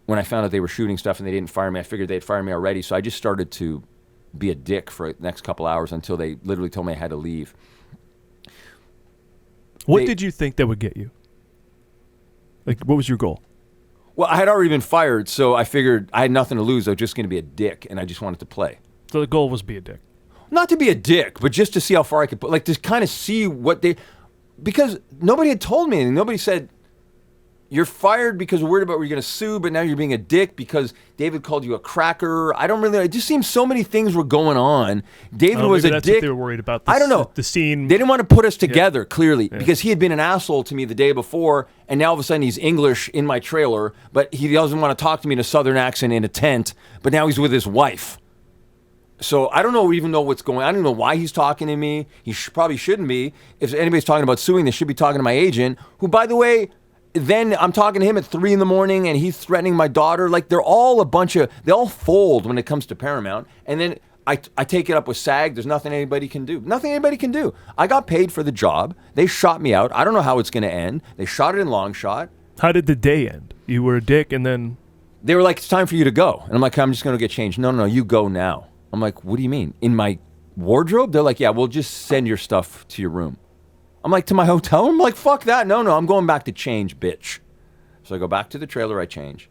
When I found out they were shooting stuff and they didn't fire me, I figured they'd fire me already. So I just started to be a dick for the next couple hours until they literally told me I had to leave. What did you think that would get you? Like, what was your goal? Well, I had already been fired, so I figured I had nothing to lose. I was just going to be a dick, and I just wanted to play. So the goal was be a dick. Not to be a dick, but just to see how far I could put, to kind of see what because nobody had told me anything. Nobody said, you're fired because we're worried about where you're going to sue, but now you're being a dick because David called you a cracker. It just seems so many things were going on. David was a that's dick. What they were worried about. I don't know. The scene. They didn't want to put us together, clearly, because he had been an asshole to me the day before, and now all of a sudden he's English in my trailer, but he doesn't want to talk to me in a southern accent in a tent, but now he's with his wife. So I don't even know what's going on. I don't know why he's talking to me. He probably shouldn't be. If anybody's talking about suing, they should be talking to my agent, who, by the way, then I'm talking to him at 3 a.m, and he's threatening my daughter. They're all they all fold when it comes to Paramount. And then I take it up with SAG. There's nothing anybody can do. Nothing anybody can do. I got paid for the job. They shot me out. I don't know how it's going to end. They shot it in long shot. How did the day end? You were a dick, and then they were like, it's time for you to go. And I'm like, I'm just going to get changed. No, you go now. I'm like, what do you mean? In my wardrobe? They're like, yeah, we'll just send your stuff to your room. I'm like, to my hotel? I'm like, fuck that. No, I'm going back to change, bitch. So I go back to the trailer, I change.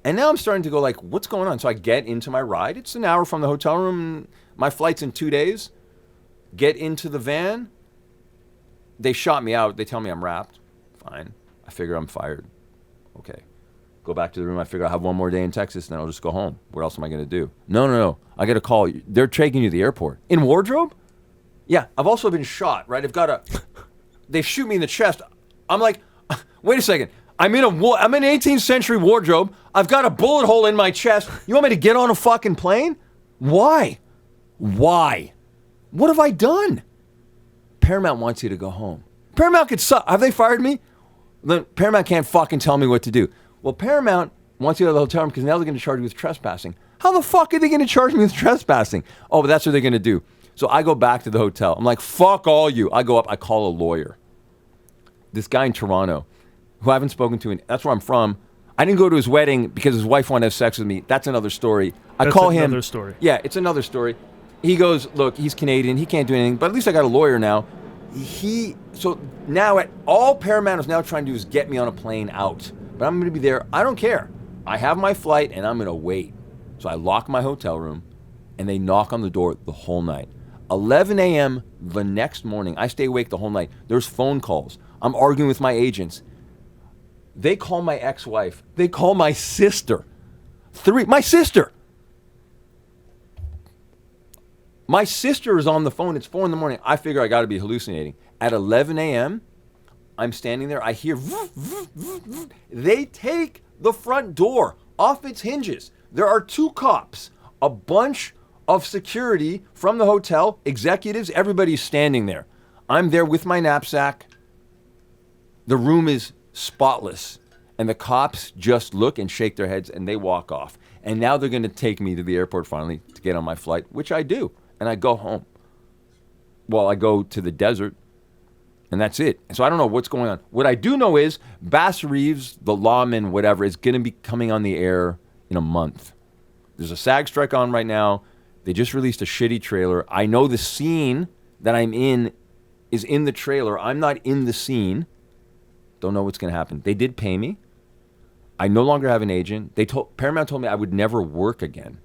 And now I'm starting to go what's going on? So I get into my ride. It's an hour from the hotel room. My flight's in 2 days. Get into the van. They shot me out. They tell me I'm wrapped. Fine. I figure I'm fired. Okay. Go back to the room. I figure I'll have one more day in Texas, and then I'll just go home. What else am I going to do? No. I get a call. They're taking you to the airport. In wardrobe? Yeah. I've also been shot, right? They shoot me in the chest. I'm like, wait a second. I'm in an 18th century wardrobe. I've got a bullet hole in my chest. You want me to get on a fucking plane? Why? What have I done? Paramount wants you to go home. Paramount could suck. Have they fired me? Then Paramount can't fucking tell me what to do. Well, Paramount wants you to the hotel room because now they're going to charge you with trespassing. How the fuck are they going to charge me with trespassing? Oh, but that's what they're going to do. So I go back to the hotel. I'm like, fuck all you. I go up. I call a lawyer. This guy in Toronto, who I haven't spoken to, that's where I'm from. I didn't go to his wedding because his wife wanted to have sex with me. That's another story. I call him. Another story. Yeah, it's another story. He goes, look, he's Canadian. He can't do anything, but at least I got a lawyer now. So now all Paramount is now trying to do is get me on a plane out. But I'm going to be there. I don't care. I have my flight, and I'm going to wait. So I lock my hotel room, and they knock on the door the whole night. 11 a.m. the next morning, I stay awake the whole night. There's phone calls. I'm arguing with my agents. They call my ex-wife. They call my sister. My sister. My sister is on the phone. It's 4 in the morning. I figure I got to be hallucinating. At 11 a.m., I'm standing there. I hear, they take the front door off its hinges. There are 2 cops, a bunch of security from the hotel, executives, everybody's standing there. I'm there with my knapsack. The room is spotless. And the cops just look and shake their heads and they walk off. And now they're going to take me to the airport finally to get on my flight, which I do. And I go home. Well, I go to the desert. And that's it. So I don't know what's going on. What I do know is Bass Reeves, the lawman, whatever, is going to be coming on the air in a month. There's a SAG strike on right now. They just released a shitty trailer. I know the scene that I'm in is in the trailer. I'm not in the scene. Don't know what's going to happen. They did pay me. I no longer have an agent. Paramount told me I would never work again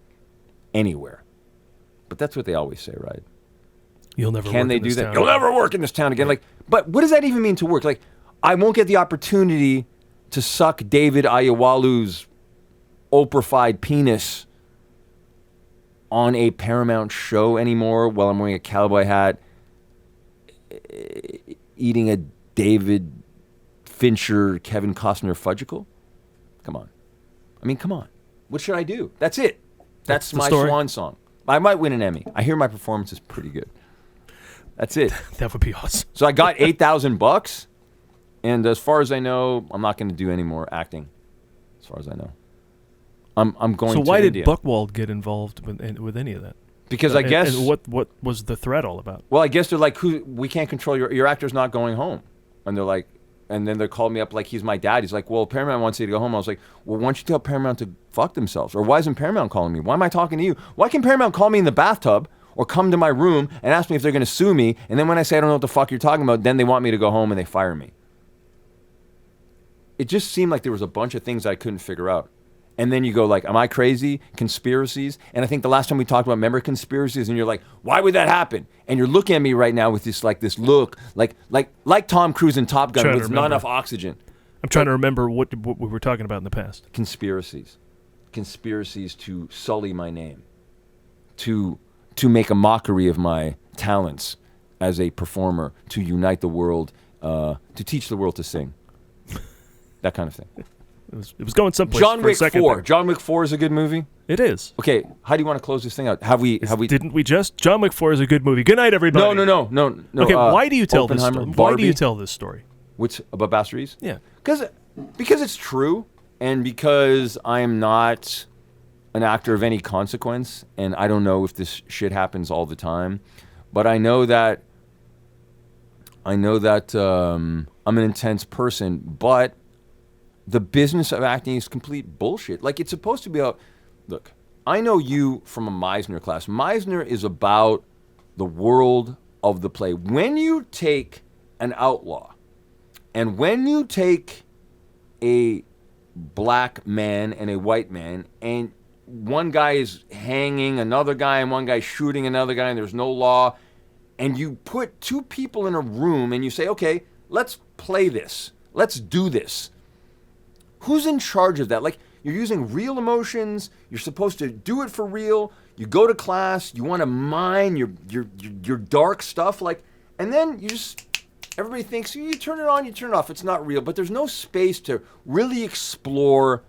anywhere. But that's what they always say, right? You'll never Can work they in do this that? town. You'll never work in this town again. Like, but what does that even mean to work? Like, I won't get the opportunity to suck David Ayawalu's Oprah-fied penis on a Paramount show anymore while I'm wearing a cowboy hat, eating a David Fincher, Kevin Costner fudgicle? Come on. I mean, come on. What should I do? That's it. That's my story. swan song. I might win an Emmy. I hear my performance is pretty good. That's it. That would be awesome. So I got $8,000, and as far as I know, I'm not going to do any more acting. As far as I know, I'm going. So to why India. did Buchwald get involved with any of that? Because I guess. And what was the threat all about? Well, I guess they're like, we can't control your actor's not going home, and they're like, and then they called me up like he's my dad. He's like, well, Paramount wants you to go home. I was like, well, why don't you tell Paramount to fuck themselves? Or why isn't Paramount calling me? Why am I talking to you? Why can Paramount call me in the bathtub or come to my room and ask me if they're going to sue me? And then when I say I don't know what the fuck you're talking about, then they want me to go home and they fire me. It just seemed like there was a bunch of things I couldn't figure out. And then you go like, am I crazy? Conspiracies? And I think the last time we talked about member conspiracies, and you're like, why would that happen? And you're looking at me right now with this look, like Tom Cruise in Top Gun with not enough oxygen. I'm trying to remember what we were talking about in the past. Conspiracies to sully my name, to make a mockery of my talents as a performer, to unite the world, to teach the world to sing, that kind of thing. It was going someplace. John for a Wick second 4. there. John Wick 4 is a good movie. It is. Okay, how do you want to close this thing out? Have we? Didn't we just? John Wick 4 is a good movie. Good night, everybody. No. Okay, why do you tell this Oppenheimer, story? Why do Barbie? you tell this story? Which about Bass Reeves? Yeah. Because it's true, and because I'm not an actor of any consequence, and I don't know if this shit happens all the time, but I know that I'm an intense person, but the business of acting is complete bullshit. Like, it's supposed to be about, look, I know you from a Meisner class. Meisner is about the world of the play. When you take an outlaw, and when you take a black man and a white man, and one guy is hanging another guy, and one guy shooting another guy, and there's no law, and you put 2 people in a room, and you say, okay, let's play this. Let's do this. Who's in charge of that? Like, you're using real emotions. You're supposed to do it for real. You go to class. You want to mine your dark stuff. Like, and then everybody thinks you turn it on, you turn it off. It's not real. But there's no space to really explore,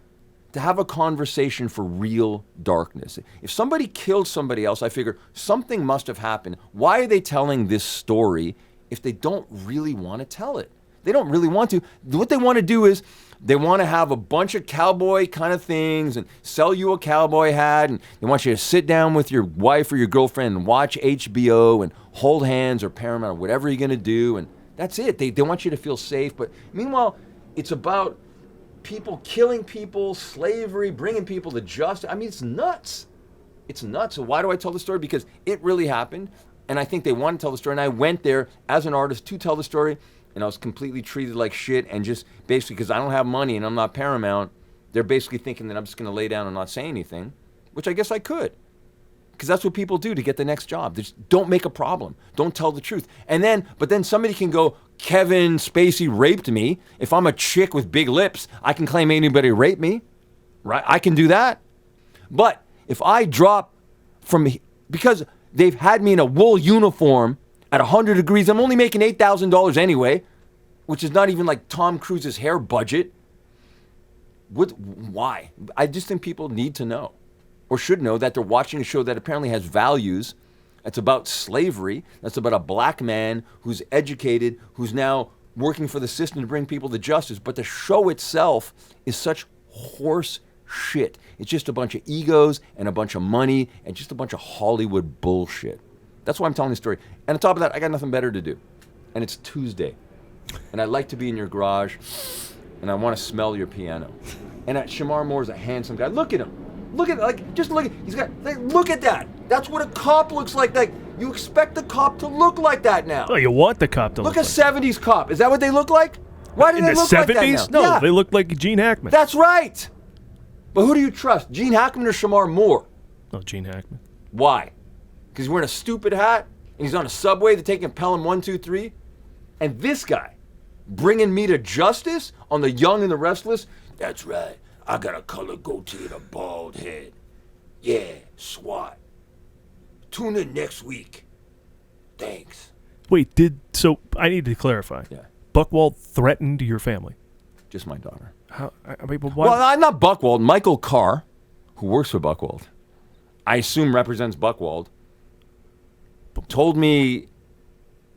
to have a conversation for real darkness. If somebody killed somebody else, I figure something must have happened. Why are they telling this story if they don't really want to tell it? They don't really want to. What they want to do is they want to have a bunch of cowboy kind of things and sell you a cowboy hat, and they want you to sit down with your wife or your girlfriend and watch HBO and hold hands or Paramount or whatever you're going to do, and that's it. They want you to feel safe. But meanwhile, it's about people killing people, slavery, bringing people to justice. I mean, it's nuts. It's nuts. So why do I tell the story? Because it really happened, and I think they want to tell the story. And I went there as an artist to tell the story, and I was completely treated like shit. And just basically because I don't have money and I'm not Paramount, they're basically thinking that I'm just going to lay down and not say anything, which I guess I could. Because that's what people do to get the next job. They just don't make a problem. Don't tell the truth. But then somebody can go, Kevin Spacey raped me. If I'm a chick with big lips, I can claim anybody raped me, right? I can do that. But if I drop because they've had me in a wool uniform at 100 degrees, I'm only making $8,000 anyway, which is not even like Tom Cruise's hair budget. Why? I just think people need to know, or should know, that they're watching a show that apparently has values. That's about slavery. That's about a black man who's educated, who's now working for the system to bring people to justice. But the show itself is such horse shit. It's just a bunch of egos and a bunch of money and just a bunch of Hollywood bullshit. That's why I'm telling the story. And on top of that, I got nothing better to do. And it's Tuesday. And I'd like to be in your garage, and I want to smell your piano. And Shamar Moore's a handsome guy. Look at him. Look at he's got, look at that. That's what a cop looks like. Like, you expect the cop to look like that now. Oh, you want the cop to look like a 70s cop. Is that what they look like? Why do they look like that now? In the 70s? No, yeah. They look like Gene Hackman. That's right. But who do you trust, Gene Hackman or Shamar Moore? Oh, Gene Hackman. Why? Because he's wearing a stupid hat and he's on a subway to taking Pelham 123? And this guy bringing me to justice on The Young and the Restless? That's right. I got a color goatee and a bald head. Yeah, SWAT. Tune in next week. Thanks. Wait, so I need to clarify. Yeah. Buchwald threatened your family? Just my daughter. How? I mean, but why? Well, I'm not Buchwald. Michael Carr, who works for Buchwald, I assume represents Buchwald, told me,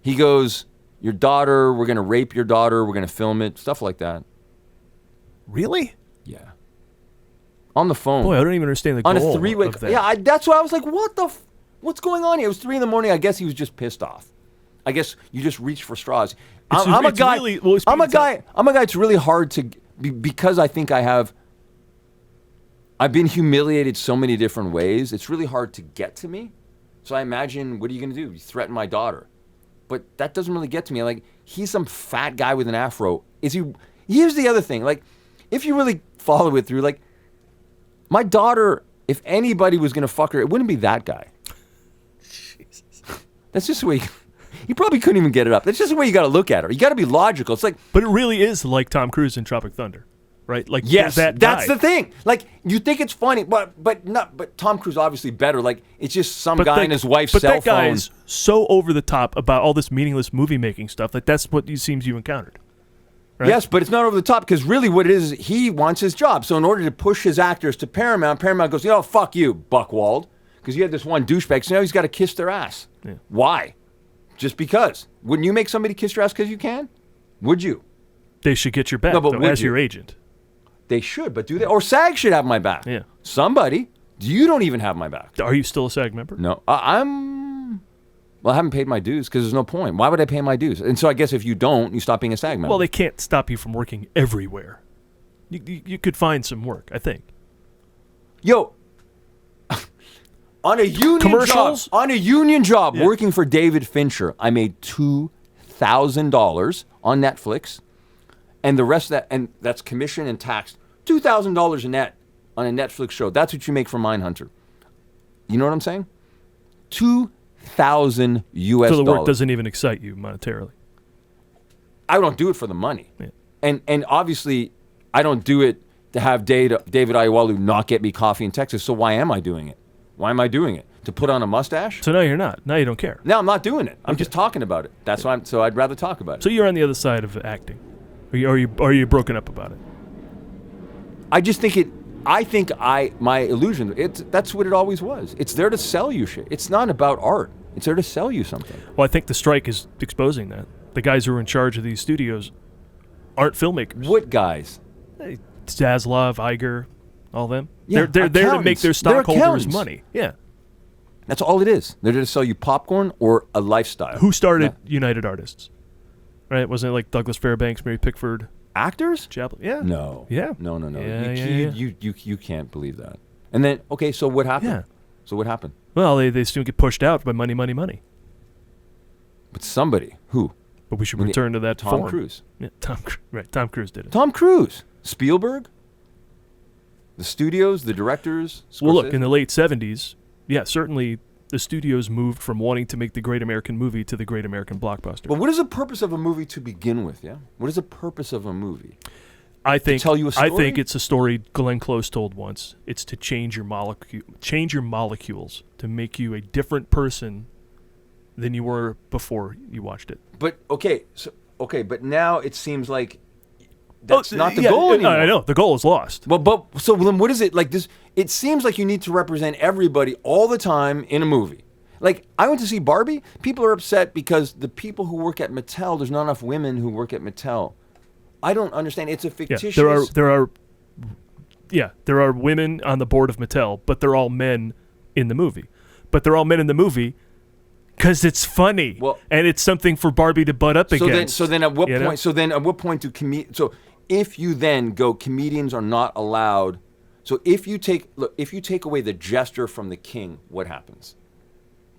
he goes, your daughter, we're going to rape your daughter, we're going to film it, stuff like that. Really? Yeah. On the phone. Boy, I don't even understand the goal on a three-way. of that. Yeah, that's why I was like, what's going on here? It was 3 a.m. I guess he was just pissed off. I guess you just reach for straws. I'm a guy. I'm a guy it's really hard to, because I think I've been humiliated so many different ways. It's really hard to get to me. So I imagine, what are you going to do? You threaten my daughter. But that doesn't really get to me. Like, he's some fat guy with an afro. Here's the other thing. Like, if you really follow it through, like, my daughter, if anybody was going to fuck her, it wouldn't be that guy. Jesus. That's just the way you probably couldn't even get it up. That's just the way you got to look at her. You got to be logical. It's like, but it really is like Tom Cruise in Tropic Thunder, right? Like, yes, that that's guy. the thing. Like, you think it's funny, but Tom Cruise obviously better. Like, it's just some guy and his wife's cell phone. But that guy is so over the top about all this meaningless movie making stuff. Like, that's what it seems you encountered. Right? Yes, but it's not over the top, because really what it is, he wants his job. So in order to push his actors to Paramount goes, fuck you, Buchwald, because you had this one douchebag, so now he's got to kiss their ass. Yeah. Why? Just because. Wouldn't you make somebody kiss your ass because you can? Would you? They should get your back, as your agent. They should, but do they? Or SAG should have my back. Yeah. Somebody. You don't even have my back. Are you still a SAG member? No. Well, I haven't paid my dues because there's no point. Why would I pay my dues? And so I guess if you don't, you stop being a SAG member. Well, they can't stop you from working everywhere. You could find some work, I think. Yo, on a union job, working for David Fincher, I made $2,000 on Netflix, and the rest of that, and that's commission and tax, $2,000 a net on a Netflix show. That's what you make from Mindhunter. You know what I'm saying? $2,000 US. So the work doesn't even excite you monetarily. I don't do it for the money. Yeah. And obviously, I don't do it to have David Ayawalu not get me coffee in Texas. So why am I doing it? Why am I doing it? To put on a mustache? So now you're not. Now you don't care. No, I'm not doing it. I'm just talking about it. That's why so I'd rather talk about it. So you're on the other side of acting. Are you broken up about it? I just think my illusion, that's what it always was. It's there to sell you shit. It's not about art. It's there to sell you something. Well, I think the strike is exposing that. The guys who are in charge of these studios aren't filmmakers. What guys? Zaslav, Iger, all them. Yeah, they're there to make their stockholders money. Yeah. That's all it is. They're there to sell you popcorn or a lifestyle. Who started United Artists? Right? Wasn't it like Douglas Fairbanks, Mary Pickford? Actors? Chaplin. Yeah. No. Yeah. No. Yeah, You can't believe that. And then, okay, so what happened? Yeah. So what happened? Well, they still get pushed out by money. But somebody, who? But we should return to that Tom form. Cruise. Yeah, Tom Cruise did it. Tom Cruise. Spielberg? The studios, the directors? Well, look, Scorsese? in the late 70s, yeah, certainly the studios moved from wanting to make the great American movie to the great American blockbuster. But what is the purpose of a movie to begin with, yeah? What is the purpose of a movie? I think tell you a story? I think it's a story Glenn Close told once. It's to change your molecules to make you a different person than you were before you watched it. But, but now it seems like that's not the goal anymore. I know. The goal is lost. But so then what is it like this? It seems like you need to represent everybody all the time in a movie. Like, I went to see Barbie. People are upset because the people who work at Mattel, there's not enough women who work at Mattel. I don't understand. It's a fictitious... There are women on the board of Mattel, but they're all men in the movie. But they're all men in the movie because it's funny. Well, and it's something for Barbie to butt up against. So then at what point do if you then go, comedians are not allowed. So if you take away the gesture from the king, what happens?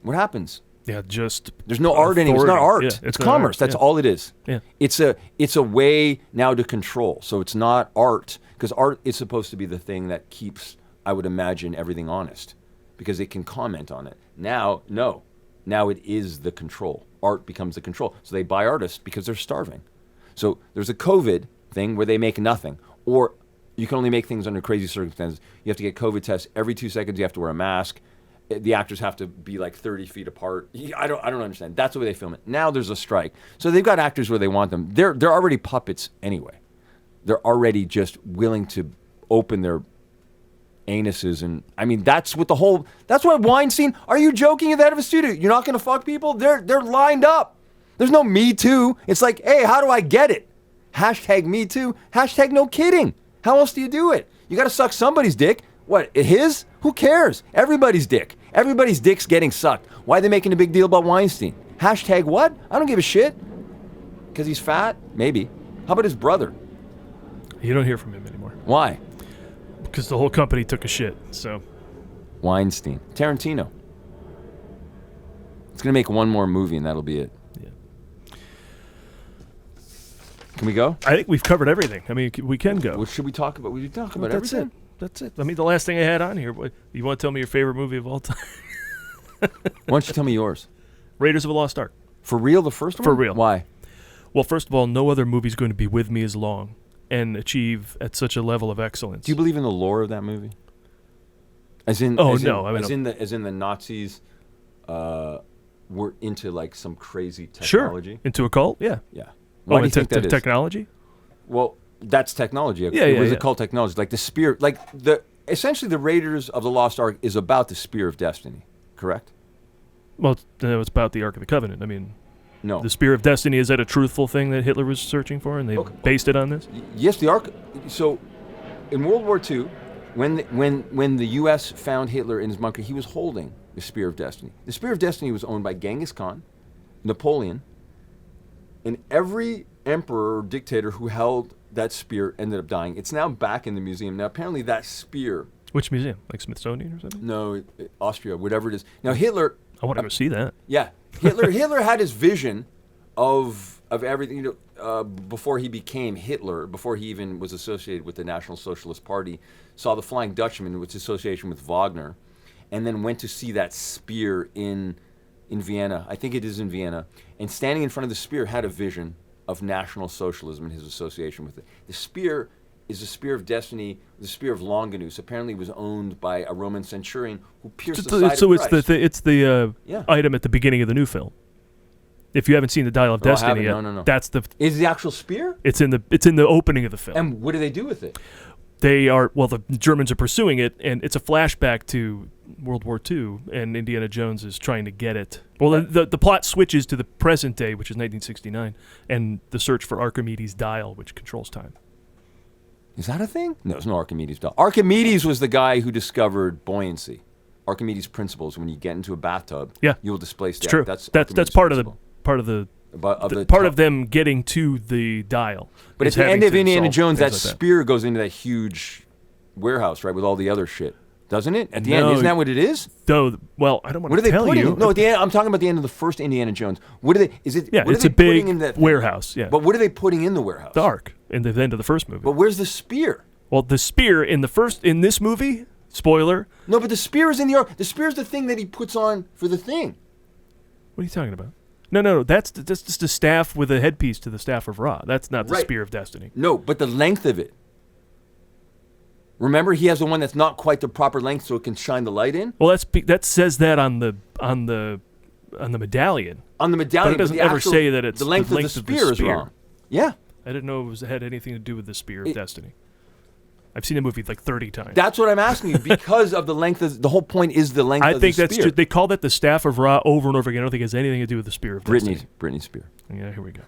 What happens? Yeah, just there's no art anymore. It's not art. Yeah, it's commerce. That's all it is. Yeah. It's a way now to control. So it's not art, because art is supposed to be the thing that keeps, I would imagine, everything honest, because it can comment on it. Now, no. Now it is the control. Art becomes the control. So they buy artists because they're starving. So there's a COVID thing where they make nothing, or you can only make things under crazy circumstances. You have to get COVID tests every 2 seconds. You have to wear a mask. The actors have to be like 30 feet apart. I don't understand. That's the way they film it. Now there's a strike. So they've got actors where they want them. They're already puppets anyway. They're already just willing to open their anuses, and I mean that's what Weinstein. Are you joking at the head of a studio? You're not gonna fuck people? They're lined up. There's no Me Too. It's like, hey, how do I get it? Hashtag Me Too. Hashtag no kidding. How else do you do it? You gotta suck somebody's dick. What, his? Who cares? Everybody's dick. Everybody's dick's getting sucked. Why are they making a big deal about Weinstein? Hashtag what? I don't give a shit. Because he's fat? Maybe. How about his brother? You don't hear from him anymore. Why? Because the whole company took a shit, so. Weinstein. Tarantino. It's going to make one more movie and that'll be it. Yeah. Can we go? I think we've covered everything. I mean, we can go. What should we talk about? We talk about that's everything. That's it. I mean, the last thing I had on here, you want to tell me your favorite movie of all time? Why don't you tell me yours? Raiders of the Lost Ark. For real, the first one? For real. Why? Well, first of all, no other movie's going to be with me as long and achieve at such a level of excellence. Do you believe in the lore of that movie? As in, as in the Nazis were into like some crazy technology. Sure. Into a cult? Yeah. Yeah. Why do you think that is? Technology? Well, that's technology. Yeah, it was a cult technology, like the spear, essentially the Raiders of the Lost Ark is about the Spear of Destiny, correct? Well, it's about the Ark of the Covenant. I mean, no. The Spear of Destiny, is that a truthful thing that Hitler was searching for, and they based it on this? Yes, the Ark. So, in World War II, when the U.S. found Hitler in his bunker, he was holding the Spear of Destiny. The Spear of Destiny was owned by Genghis Khan, Napoleon, and every emperor or dictator who held that spear ended up dying. It's now back in the museum. Now, apparently that spear... Which museum? Like Smithsonian or something? No, Austria, whatever it is. Now, Hitler... I want to go see that. Yeah. Hitler had his vision of everything, before he became Hitler, before he even was associated with the National Socialist Party, saw the Flying Dutchman, which is association with Wagner, and then went to see that spear in Vienna. I think it is in Vienna. And standing in front of the spear had a vision of National Socialism and his association with it. The spear is the Spear of Destiny, the Spear of Longinus. Apparently was owned by a Roman centurion who pierced the side of Christ. It's the item at the beginning of the new film. If you haven't seen the Dial of Destiny yet, no. That's the... Is the actual spear? It's in the opening of the film. And what do they do with it? The Germans are pursuing it, and it's a flashback to World War II, and Indiana Jones is trying to get it. Well, the plot switches to the present day, which is 1969, and the search for Archimedes' dial, which controls time. Is that a thing? No, there's no Archimedes dial. Archimedes was the guy who discovered buoyancy. Archimedes' principles: when you get into a bathtub, you will displace the True. That's part of the Part of them getting to the dial. But at is the end having of to Indiana solve Jones, that things like spear goes into that huge warehouse, right, with all the other shit, doesn't it? At the end, No. isn't that what it is? Though, well, I don't want What are to they tell putting? you. No, at the end, I'm talking about the end of the first Indiana Jones. What are they? Is it? Yeah, what it's are a they putting big in that warehouse. Yeah, But what are they putting in the warehouse? the Ark in the end of the first movie. But where's the spear? Well, the spear in this movie, spoiler. No, but the spear is in the Ark. The spear is the thing that he puts on for the thing. What are you talking about? No, that's just a staff with a headpiece to the Staff of Ra. That's not the Right. Spear of Destiny. No, but the length of it. Remember, he has the one that's not quite the proper length, so it can shine the light in. Well, that says that on the medallion. On the medallion, But it doesn't the ever actual- say that it's the length of the spear is wrong. Yeah, I didn't know it had anything to do with the Spear of Destiny. I've seen the movie like 30 times. that's what I'm asking you. Because of the length of the whole point is the length. I of think the that's spear. true. They call that the Staff of Ra over and over again. I don't think it has anything to do with the Spear of Destiny. Britney's spear. Yeah, here we go.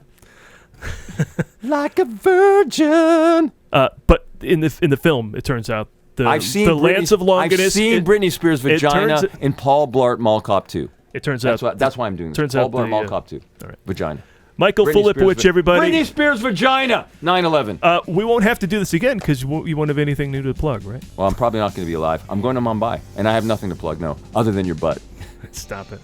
Like a virgin. But in the film, it turns out I've seen the Lance of Longinus. I've seen Britney Spears' vagina turns- in Paul Blart Mall Cop 2. It turns That's out why I'm doing this. turns Paul out Blart the, Mall Cop 2. all right. Vagina. Michael Britney Filipowich, Spears' everybody. Britney Spears' vagina. 9/11. We won't have to do this again because you won't have anything new to plug, right? Well, I'm probably not going to be alive. I'm going to Mumbai, and I have nothing to plug. No, other than your butt. Stop it.